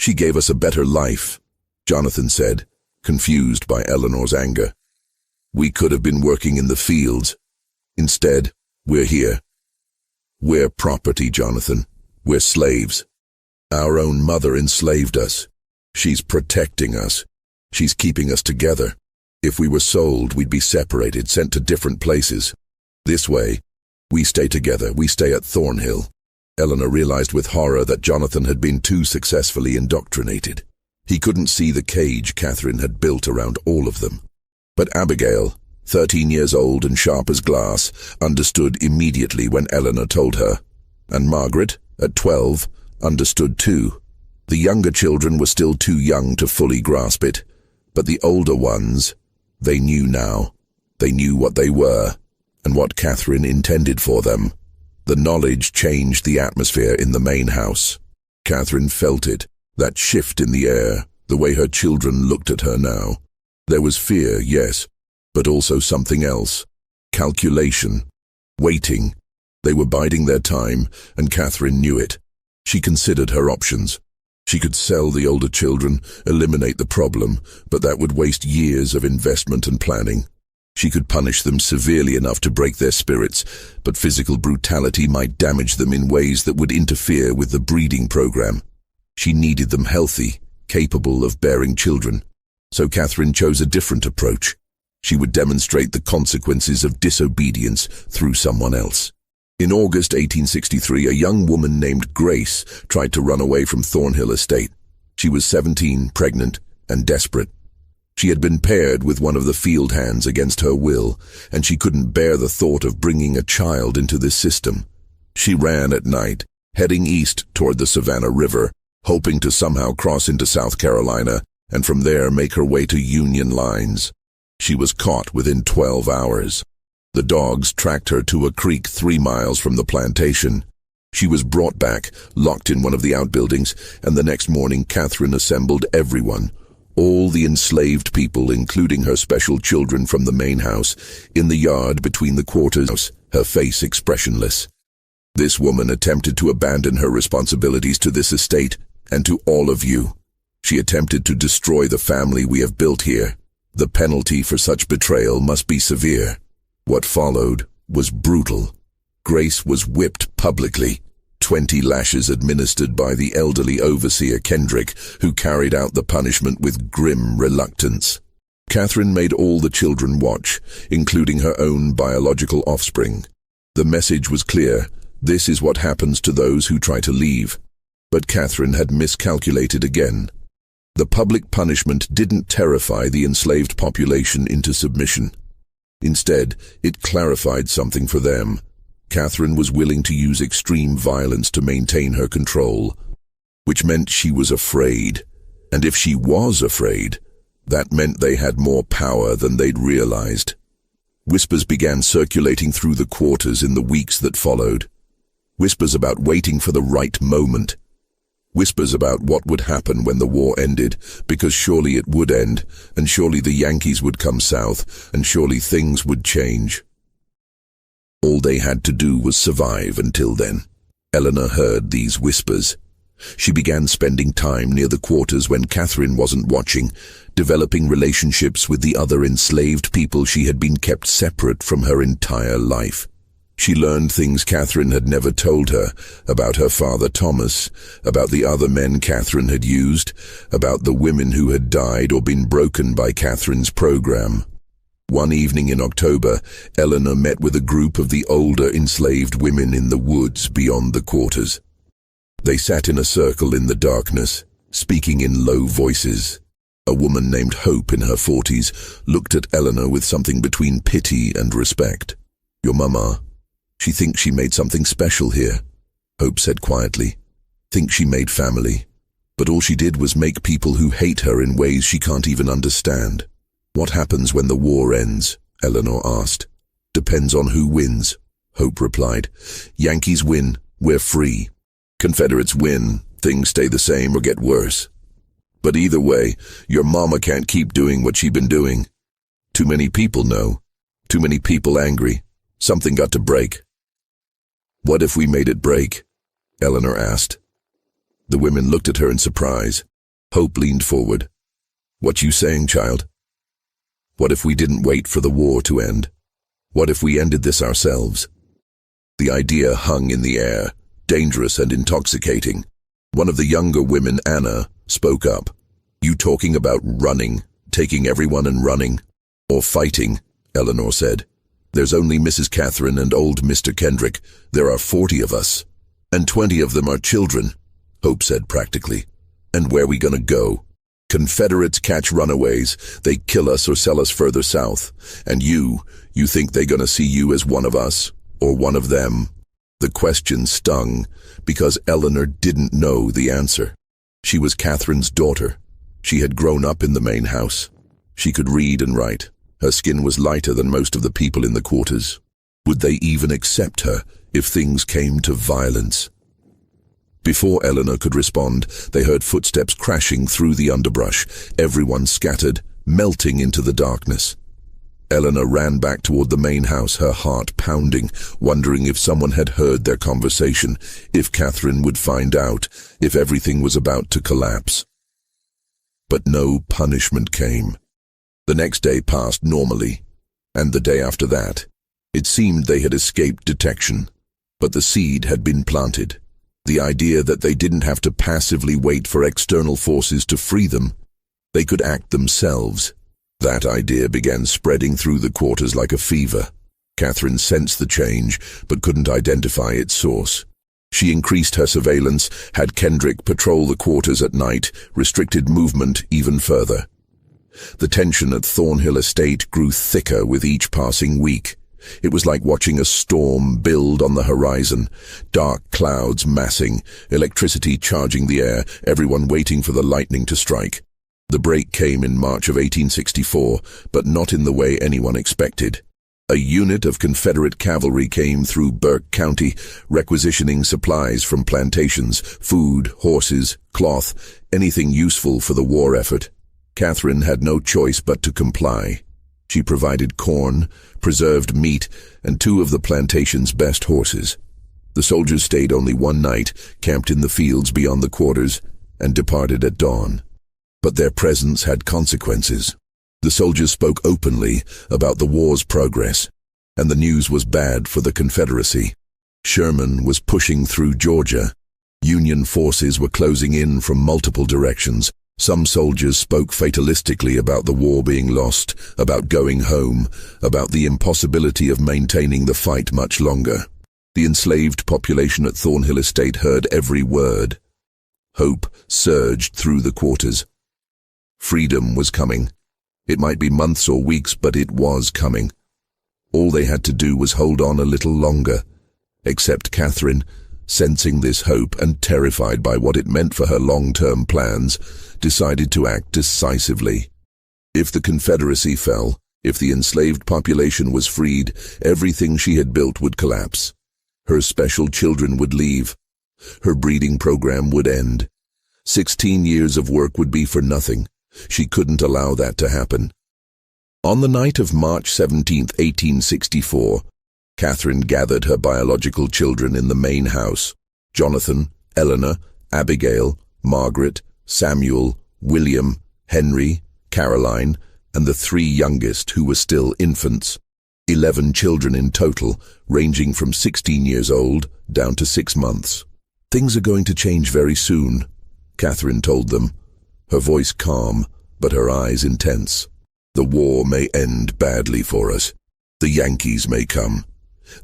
"She gave us a better life," Jonathan said, confused by Eleanor's anger. "We could have been working in the fields. Instead, we're here. We're property, Jonathan. We're slaves. Our own mother enslaved us. She's protecting us. She's keeping us together. If we were sold, we'd be separated, sent to different places. This way, we stay together. We stay at Thornhill." Eleanor realized with horror that Jonathan had been too successfully indoctrinated. He couldn't see the cage Catherine had built around all of them. But Abigail, 13 years old and sharp as glass, understood immediately when Eleanor told her. And Margaret, at 12, understood too. The younger children were still too young to fully grasp it, but the older ones, they knew now. They knew what they were, and what Catherine intended for them. The knowledge changed the atmosphere in the main house. Catherine felt it, that shift in the air, the way her children looked at her now. There was fear, yes, but also something else. Calculation. Waiting. They were biding their time, and Catherine knew it. She considered her options. She could sell the older children, eliminate the problem, but that would waste years of investment and planning. She could punish them severely enough to break their spirits, but physical brutality might damage them in ways that would interfere with the breeding program. She needed them healthy, capable of bearing children. So Catherine chose a different approach. She would demonstrate the consequences of disobedience through someone else. In August 1863, a young woman named Grace tried to run away from Thornhill Estate. She was 17, pregnant, and desperate. She had been paired with one of the field hands against her will, and she couldn't bear the thought of bringing a child into this system. She ran at night, heading east toward the Savannah River, hoping to somehow cross into South Carolina, and from there make her way to Union lines. She was caught within 12 hours. The dogs tracked her to a creek 3 miles from the plantation. She was brought back, locked in one of the outbuildings, and the next morning Catherine assembled everyone, all the enslaved people, including her special children from the main house, in the yard between the quarters, her face expressionless. This woman attempted to abandon her responsibilities to this estate and to all of you. She attempted to destroy the family we have built here. The penalty for such betrayal must be severe. What followed was brutal. Grace was whipped publicly, 20 lashes administered by the elderly overseer Kendrick, who carried out the punishment with grim reluctance. Catherine made all the children watch, including her own biological offspring. The message was clear: this is what happens to those who try to leave. But Catherine had miscalculated again. The public punishment didn't terrify the enslaved population into submission. Instead, it clarified something for them. Catherine was willing to use extreme violence to maintain her control, which meant she was afraid. And if she was afraid, that meant they had more power than they'd realized. Whispers began circulating through the quarters in the weeks that followed. Whispers about waiting for the right moment. Whispers about what would happen when the war ended, because surely it would end, and surely the Yankees would come south, and surely things would change. All they had to do was survive until then. Eleanor heard these whispers. She began spending time near the quarters when Catherine wasn't watching, developing relationships with the other enslaved people she had been kept separate from her entire life. She learned things Catherine had never told her, about her father Thomas, about the other men Catherine had used, about the women who had died or been broken by Catherine's program. One evening in October, Eleanor met with a group of the older enslaved women in the woods beyond the quarters. They sat in a circle in the darkness, speaking in low voices. A woman named Hope in her 40s looked at Eleanor with something between pity and respect. "Your mama, she thinks she made something special here," Hope said quietly. "Thinks she made family. But all she did was make people who hate her in ways she can't even understand." "What happens when the war ends?" Eleanor asked. "Depends on who wins," Hope replied. "Yankees win, we're free. Confederates win, things stay the same or get worse. But either way, your mama can't keep doing what she's been doing. Too many people know. Too many people angry. Something got to break." "What if we made it break?" Eleanor asked. The women looked at her in surprise. Hope leaned forward. "What you saying, child? What if we didn't wait for the war to end? What if we ended this ourselves?" The idea hung in the air, dangerous and intoxicating. One of the younger women, Anna, spoke up. "You talking about running, taking everyone and running? Or fighting?" Eleanor said. "There's only Mrs. Catherine and old Mr. Kendrick. There are 40 of us. And 20 of them are children," Hope said practically. "And where we gonna go? Confederates catch runaways, they kill us or sell us further south. And you think they gonna see you as one of us, or one of them?" The question stung, because Eleanor didn't know the answer. She was Catherine's daughter. She had grown up in the main house. She could read and write. Her skin was lighter than most of the people in the quarters. Would they even accept her if things came to violence? Before Eleanor could respond, they heard footsteps crashing through the underbrush. Everyone scattered, melting into the darkness. Eleanor ran back toward the main house, her heart pounding, wondering if someone had heard their conversation, if Catherine would find out, if everything was about to collapse. But no punishment came. The next day passed normally, and the day after that. It seemed they had escaped detection, but the seed had been planted. The idea that they didn't have to passively wait for external forces to free them. They could act themselves. That idea began spreading through the quarters like a fever. Catherine sensed the change, but couldn't identify its source. She increased her surveillance, had Kendrick patrol the quarters at night, restricted movement even further. The tension at Thornhill Estate grew thicker with each passing week. It was like watching a storm build on the horizon, dark clouds massing, electricity charging the air, everyone waiting for the lightning to strike. The break came in March of 1864, but not in the way anyone expected. A unit of Confederate cavalry came through Burke County, requisitioning supplies from plantations, food, horses, cloth, anything useful for the war effort. Catherine had no choice but to comply. She provided corn, preserved meat, and 2 of the plantation's best horses. The soldiers stayed only one night, camped in the fields beyond the quarters, and departed at dawn. But their presence had consequences. The soldiers spoke openly about the war's progress, and the news was bad for the Confederacy. Sherman was pushing through Georgia. Union forces were closing in from multiple directions. Some soldiers spoke fatalistically about the war being lost, about going home, about the impossibility of maintaining the fight much longer. The enslaved population at Thornhill Estate heard every word. Hope surged through the quarters. Freedom was coming. It might be months or weeks, but it was coming. All they had to do was hold on a little longer. Except Catherine, sensing this hope and terrified by what it meant for her long-term plans, decided to act decisively. If the Confederacy fell, if the enslaved population was freed, everything she had built would collapse. Her special children would leave. Her breeding program would end. 16 years of work would be for nothing. She couldn't allow that to happen. On the night of March 17, 1864, Catherine gathered her biological children in the main house: Jonathan, Eleanor, Abigail, Margaret, Samuel, William, Henry, Caroline, and the 3 youngest who were still infants. 11 children in total, ranging from 16 years old down to 6 months. "Things are going to change very soon," Catherine told them, her voice calm, but her eyes intense. "The war may end badly for us. The Yankees may come.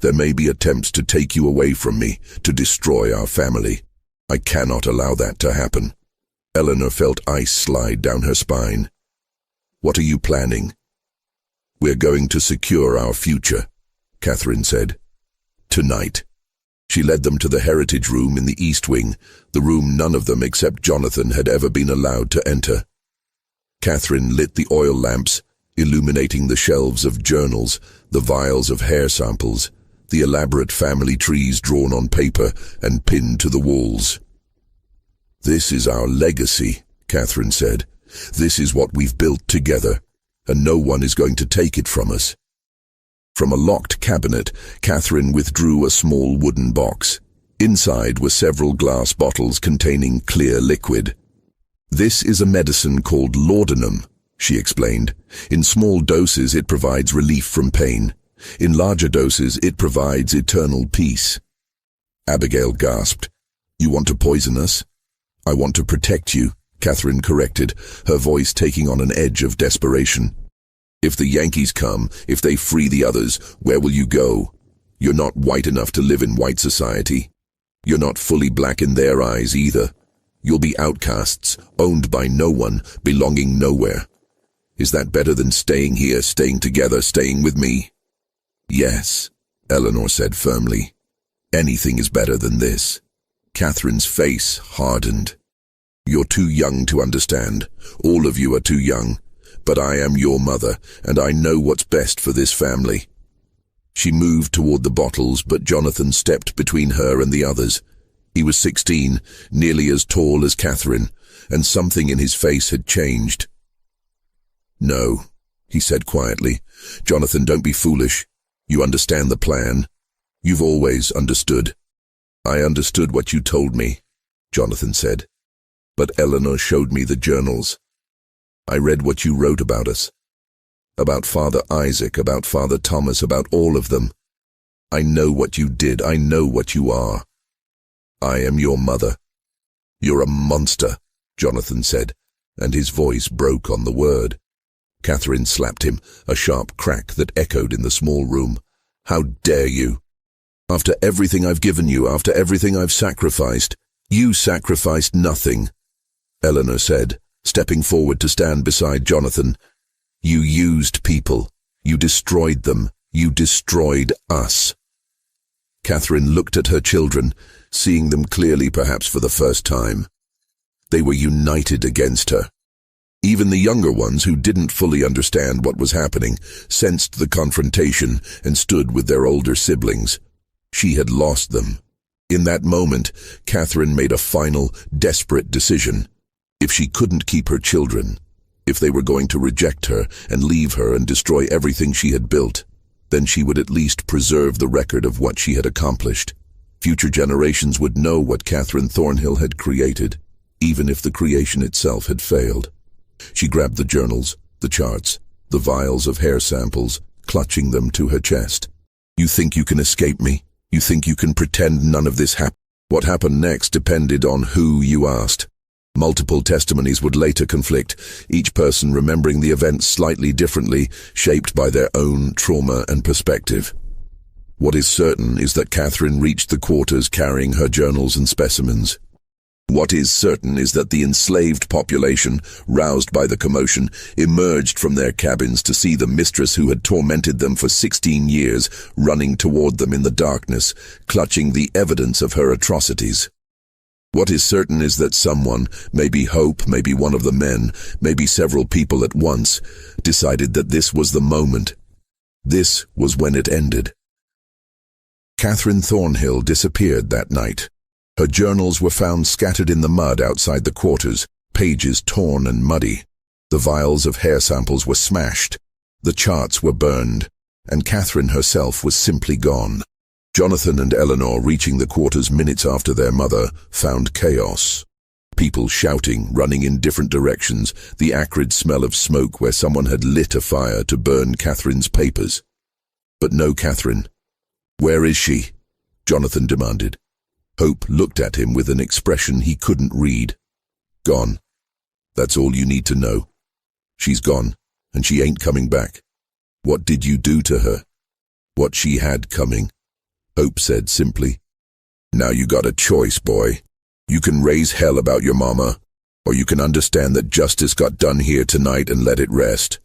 There may be attempts to take you away from me, to destroy our family. I cannot allow that to happen." Eleanor felt ice slide down her spine. "What are you planning?" "We're going to secure our future," Catherine said. "Tonight." She led them to the heritage room in the East Wing, the room none of them except Jonathan had ever been allowed to enter. Catherine lit the oil lamps, illuminating the shelves of journals, the vials of hair samples, the elaborate family trees drawn on paper and pinned to the walls. "This is our legacy," Catherine said. "This is what we've built together, and no one is going to take it from us." From a locked cabinet, Catherine withdrew a small wooden box. Inside were several glass bottles containing clear liquid. "This is a medicine called laudanum," she explained. "In small doses it provides relief from pain. In larger doses it provides eternal peace." Abigail gasped. "You want to poison us?" "I want to protect you," Catherine corrected, her voice taking on an edge of desperation. "If the Yankees come, if they free the others, where will you go? You're not white enough to live in white society. You're not fully black in their eyes either. You'll be outcasts, owned by no one, belonging nowhere. Is that better than staying here, staying together, staying with me?" "Yes," Eleanor said firmly. "Anything is better than this." Catherine's face hardened. "You're too young to understand. All of you are too young. But I am your mother, and I know what's best for this family." She moved toward the bottles, but Jonathan stepped between her and the others. He was 16, nearly as tall as Catherine, and something in his face had changed. "No," he said quietly. "Jonathan, don't be foolish. You understand the plan. You've always understood." "I understood what you told me," Jonathan said. "But Eleanor showed me the journals. I read what you wrote about us. About Father Isaac, about Father Thomas, about all of them. I know what you did. I know what you are. I am your mother." "You're a monster," Jonathan said, and his voice broke on the word. Catherine slapped him, a sharp crack that echoed in the small room. "How dare you? After everything I've given you, after everything I've sacrificed, you sacrificed nothing," Eleanor said, stepping forward to stand beside Jonathan. "You used people. You destroyed them. You destroyed us." Catherine looked at her children, seeing them clearly perhaps for the first time. They were united against her. Even the younger ones, who didn't fully understand what was happening, sensed the confrontation and stood with their older siblings. She had lost them. In that moment, Catherine made a final, desperate decision. If she couldn't keep her children, if they were going to reject her and leave her and destroy everything she had built, then she would at least preserve the record of what she had accomplished. Future generations would know what Catherine Thornhill had created, even if the creation itself had failed. She grabbed the journals, the charts, the vials of hair samples, clutching them to her chest. "You think you can escape me? You think you can pretend none of this happened?" What happened next depended on who you asked. Multiple testimonies would later conflict, each person remembering the events slightly differently, shaped by their own trauma and perspective. What is certain is that Catherine reached the quarters carrying her journals and specimens. What is certain is that the enslaved population, roused by the commotion, emerged from their cabins to see the mistress who had tormented them for 16 years running toward them in the darkness, clutching the evidence of her atrocities. What is certain is that someone, maybe Hope, maybe one of the men, maybe several people at once, decided that this was the moment. This was when it ended. Catherine Thornhill disappeared that night. Her journals were found scattered in the mud outside the quarters, pages torn and muddy. The vials of hair samples were smashed. The charts were burned, and Catherine herself was simply gone. Jonathan and Eleanor, reaching the quarters minutes after their mother, found chaos. People shouting, running in different directions, the acrid smell of smoke where someone had lit a fire to burn Catherine's papers. But no Catherine. "Where is she?" Jonathan demanded. Hope looked at him with an expression he couldn't read. "Gone. That's all you need to know. She's gone, and she ain't coming back. What did you do to her?" "What she had coming," Hope said simply. "Now you got a choice, boy. You can raise hell about your mama, or you can understand that justice got done here tonight and let it rest."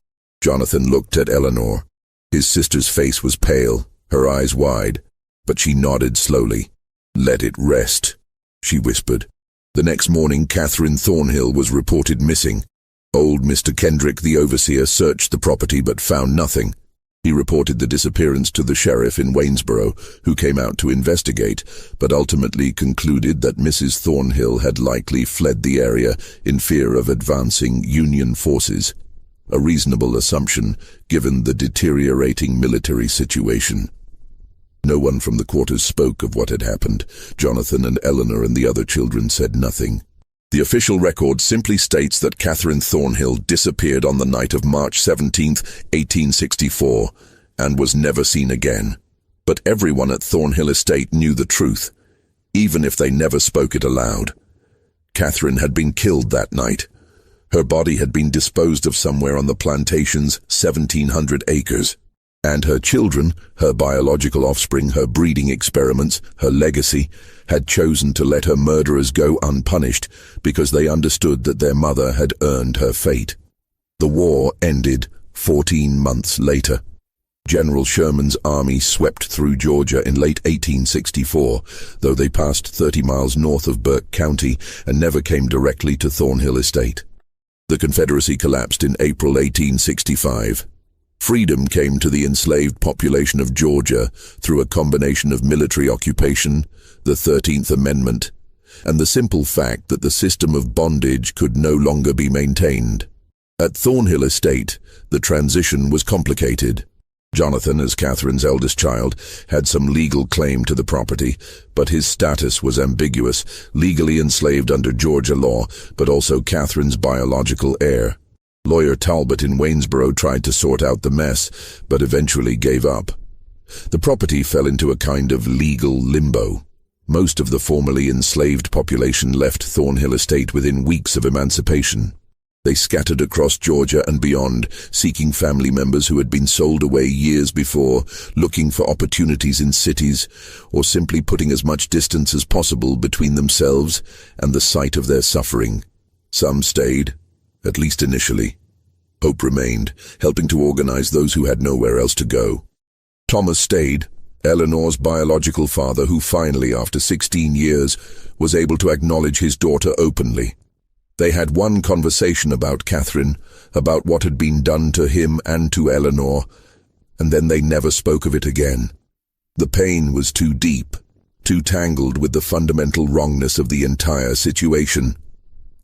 Jonathan looked at Eleanor. His sister's face was pale, her eyes wide, but she nodded slowly. "Let it rest," she whispered. The next morning, Catherine Thornhill was reported missing. Old Mr. Kendrick, the overseer, searched the property but found nothing. He reported the disappearance to the sheriff in Waynesboro, who came out to investigate, but ultimately concluded that Mrs. Thornhill had likely fled the area in fear of advancing Union forces. A reasonable assumption, given the deteriorating military situation. No one from the quarters spoke of what had happened. Jonathan and Eleanor and the other children said nothing. The official record simply states that Catherine Thornhill disappeared on the night of March 17, 1864, and was never seen again. But everyone at Thornhill Estate knew the truth, even if they never spoke it aloud. Catherine had been killed that night. Her body had been disposed of somewhere on the plantation's 1,700 acres. And her children, her biological offspring, her breeding experiments, her legacy, had chosen to let her murderers go unpunished because they understood that their mother had earned her fate. The war ended 14 months later. General Sherman's army swept through Georgia in late 1864, though they passed 30 miles north of Burke County and never came directly to Thornhill Estate. The Confederacy collapsed in April 1865. Freedom came to the enslaved population of Georgia through a combination of military occupation, the 13th Amendment, and the simple fact that the system of bondage could no longer be maintained. At Thornhill Estate, the transition was complicated. Jonathan, as Catherine's eldest child, had some legal claim to the property, but his status was ambiguous, legally enslaved under Georgia law, but also Catherine's biological heir. Lawyer Talbot in Waynesboro tried to sort out the mess, but eventually gave up. The property fell into a kind of legal limbo. Most of the formerly enslaved population left Thornhill Estate within weeks of emancipation. They scattered across Georgia and beyond, seeking family members who had been sold away years before, looking for opportunities in cities, or simply putting as much distance as possible between themselves and the site of their suffering. Some stayed, at least initially. Hope remained, helping to organize those who had nowhere else to go. Thomas stayed, Eleanor's biological father, who finally, after 16 years, was able to acknowledge his daughter openly. They had one conversation about Catherine, about what had been done to him and to Eleanor, and then they never spoke of it again. The pain was too deep, too tangled with the fundamental wrongness of the entire situation.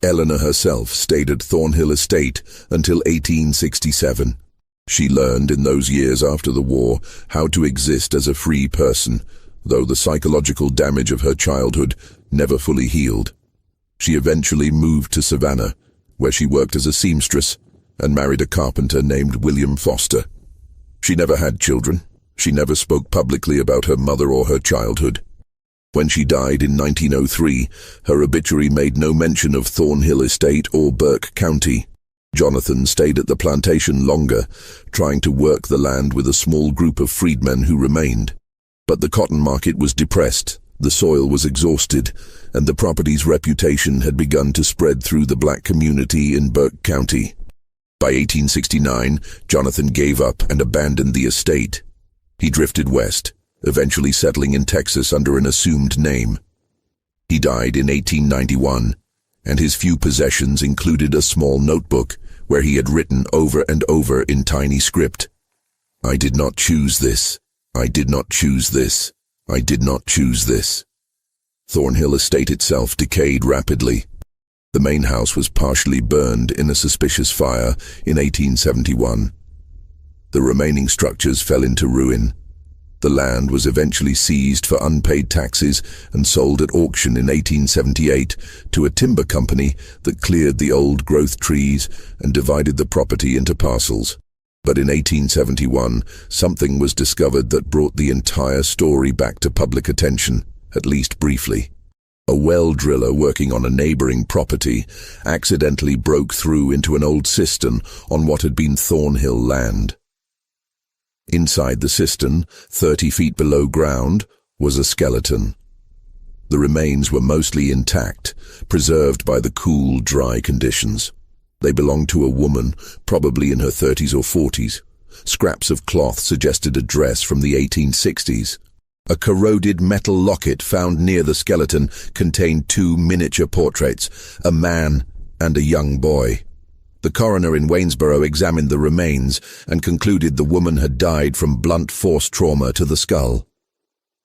Eleanor herself stayed at Thornhill Estate until 1867. She learned in those years after the war how to exist as a free person, though the psychological damage of her childhood never fully healed. She eventually moved to Savannah, where she worked as a seamstress and married a carpenter named William Foster. She never had children. She never spoke publicly about her mother or her childhood. When she died in 1903, her obituary made no mention of Thornhill Estate or Burke County. Jonathan stayed at the plantation longer, trying to work the land with a small group of freedmen who remained. But the cotton market was depressed, the soil was exhausted, and the property's reputation had begun to spread through the black community in Burke County. By 1869, Jonathan gave up and abandoned the estate. He drifted west, eventually settling in Texas under an assumed name. He died in 1891, and his few possessions included a small notebook where he had written over and over in tiny script, "I did not choose this. I did not choose this. I did not choose this." Thornhill Estate itself decayed rapidly. The main house was partially burned in a suspicious fire in 1871. The remaining structures fell into ruin. The land was eventually seized for unpaid taxes and sold at auction in 1878 to a timber company that cleared the old growth trees and divided the property into parcels. But in 1871, something was discovered that brought the entire story back to public attention, at least briefly. A well driller working on a neighboring property accidentally broke through into an old cistern on what had been Thornhill land. Inside the cistern, 30 feet below ground, was a skeleton. The remains were mostly intact, preserved by the cool, dry conditions. They belonged to a woman, probably in her 30s or 40s. Scraps of cloth suggested a dress from the 1860s. A corroded metal locket found near the skeleton contained 2 miniature portraits, a man and a young boy. The coroner in Waynesboro examined the remains and concluded the woman had died from blunt force trauma to the skull.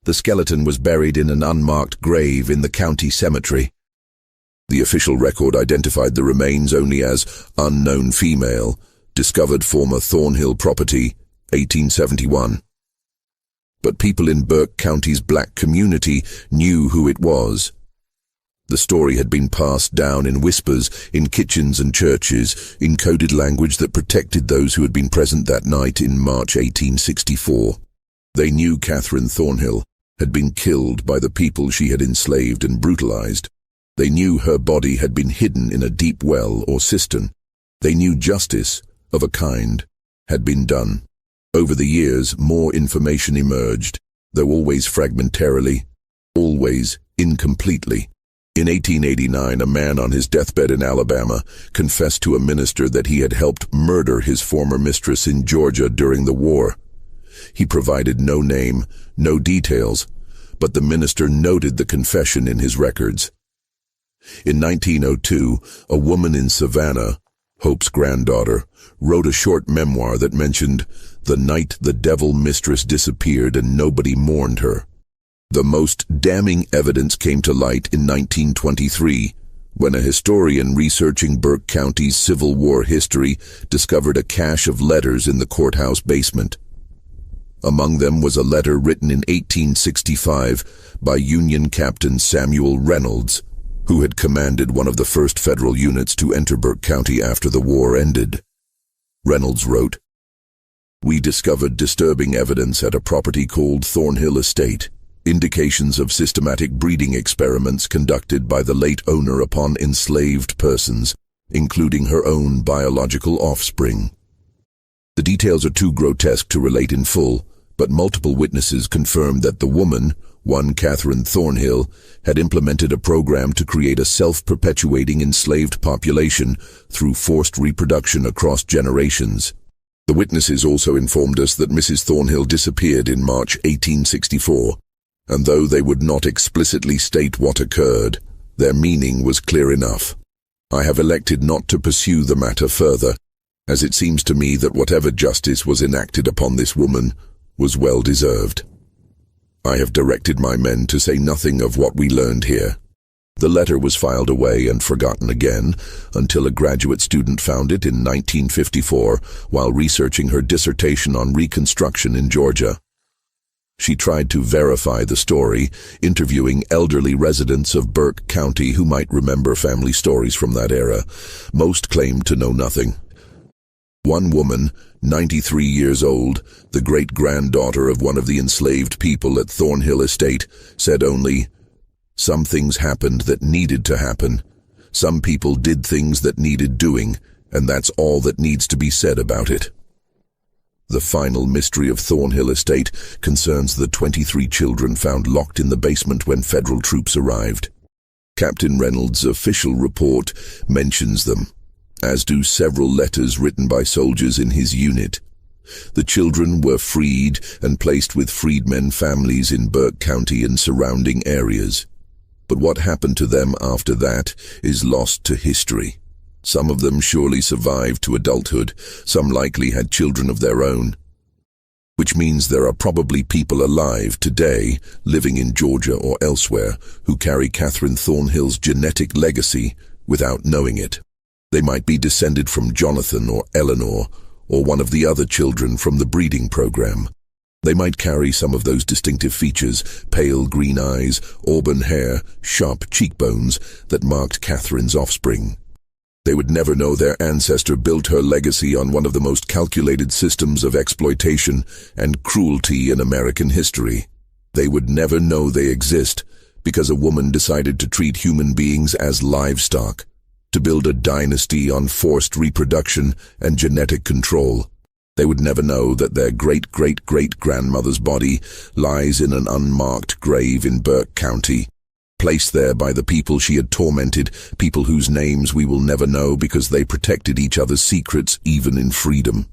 The skeleton was buried in an unmarked grave in the county cemetery. The official record identified the remains only as unknown female, discovered former Thornhill property, 1871. But people in Burke County's black community knew who it was. The story had been passed down in whispers in kitchens and churches, in coded language that protected those who had been present that night in March 1864. They knew Catherine Thornhill had been killed by the people she had enslaved and brutalized. They knew her body had been hidden in a deep well or cistern. They knew justice, of a kind, had been done. Over the years, more information emerged, though always fragmentarily, always incompletely. In 1889, a man on his deathbed in Alabama confessed to a minister that he had helped murder his former mistress in Georgia during the war. He provided no name, no details, but the minister noted the confession in his records. In 1902, a woman in Savannah, Hope's granddaughter, wrote a short memoir that mentioned the night the devil mistress disappeared and nobody mourned her. The most damning evidence came to light in 1923, when a historian researching Burke County's Civil War history discovered a cache of letters in the courthouse basement. Among them was a letter written in 1865 by Union Captain Samuel Reynolds, who had commanded one of the first federal units to enter Burke County after the war ended. Reynolds wrote, "We discovered disturbing evidence at a property called Thornhill Estate. Indications of systematic breeding experiments conducted by the late owner upon enslaved persons, including her own biological offspring. The details are too grotesque to relate in full, but multiple witnesses confirmed that the woman, one Catherine Thornhill, had implemented a program to create a self-perpetuating enslaved population through forced reproduction across generations. The witnesses also informed us that Mrs. Thornhill disappeared in March 1864, and though they would not explicitly state what occurred, their meaning was clear enough. I have elected not to pursue the matter further, as it seems to me that whatever justice was enacted upon this woman was well deserved. I have directed my men to say nothing of what we learned here. The letter was filed away and forgotten again until a graduate student found it in 1954 while researching her dissertation on Reconstruction in Georgia. She tried to verify the story, interviewing elderly residents of Burke County who might remember family stories from that era. Most claimed to know nothing. One woman, 93 years old, the great-granddaughter of one of the enslaved people at Thornhill Estate, said only, "Some things happened that needed to happen. Some people did things that needed doing, and that's all that needs to be said about it." The final mystery of Thornhill Estate concerns the 23 children found locked in the basement when federal troops arrived. Captain Reynolds' official report mentions them, as do several letters written by soldiers in his unit. The children were freed and placed with freedmen families in Burke County and surrounding areas. But what happened to them after that is lost to history. Some of them surely survived to adulthood, some likely had children of their own. Which means there are probably people alive today, living in Georgia or elsewhere, who carry Catherine Thornhill's genetic legacy without knowing it. They might be descended from Jonathan or Eleanor, or one of the other children from the breeding program. They might carry some of those distinctive features, pale green eyes, auburn hair, sharp cheekbones, that marked Catherine's offspring. They would never know their ancestor built her legacy on one of the most calculated systems of exploitation and cruelty in American history. They would never know they exist because a woman decided to treat human beings as livestock, to build a dynasty on forced reproduction and genetic control. They would never know that their great-great-great-grandmother's body lies in an unmarked grave in Burke County, placed there by the people she had tormented, people whose names we will never know because they protected each other's secrets even in freedom.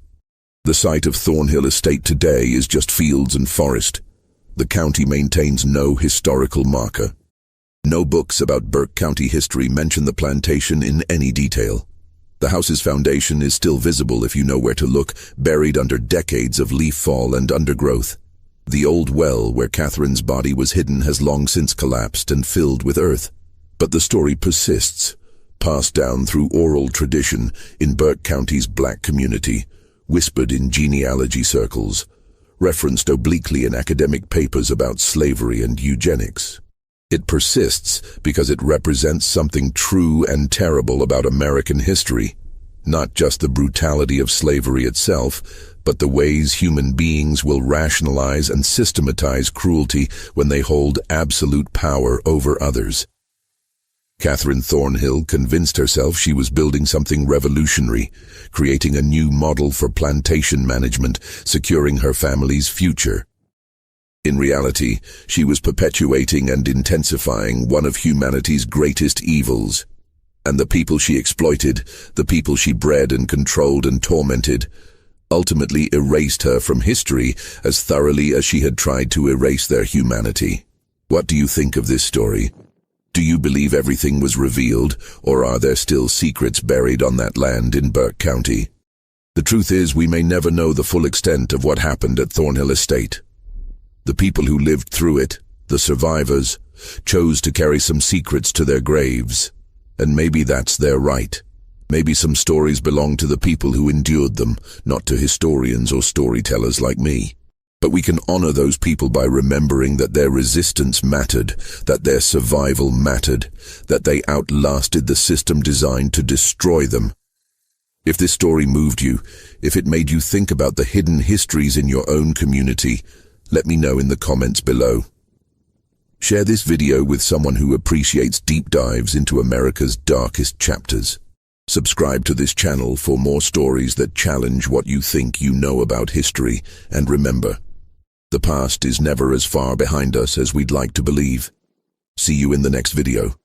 The site of Thornhill Estate today is just fields and forest. The county maintains no historical marker. No books about Burke County history mention the plantation in any detail. The house's foundation is still visible if you know where to look, buried under decades of leaf fall and undergrowth. The old well where Catherine's body was hidden has long since collapsed and filled with earth. But the story persists, passed down through oral tradition in Burke County's black community, whispered in genealogy circles, referenced obliquely in academic papers about slavery and eugenics. It persists because it represents something true and terrible about American history, not just the brutality of slavery itself, but the ways human beings will rationalize and systematize cruelty when they hold absolute power over others. Catherine Thornhill convinced herself she was building something revolutionary, creating a new model for plantation management, securing her family's future. In reality, she was perpetuating and intensifying one of humanity's greatest evils. And the people she exploited, the people she bred and controlled and tormented, ultimately erased her from history as thoroughly as she had tried to erase their humanity. What do you think of this story? Do you believe everything was revealed, or are there still secrets buried on that land in Burke County? The truth is, we may never know the full extent of what happened at Thornhill Estate. The people who lived through it, the survivors, chose to carry some secrets to their graves. And maybe that's their right. Maybe some stories belong to the people who endured them, not to historians or storytellers like me. But we can honor those people by remembering that their resistance mattered, that their survival mattered, that they outlasted the system designed to destroy them. If this story moved you, if it made you think about the hidden histories in your own community, let me know in the comments below. Share this video with someone who appreciates deep dives into America's darkest chapters. Subscribe to this channel for more stories that challenge what you think you know about history, and remember, the past is never as far behind us as we'd like to believe. See you in the next video.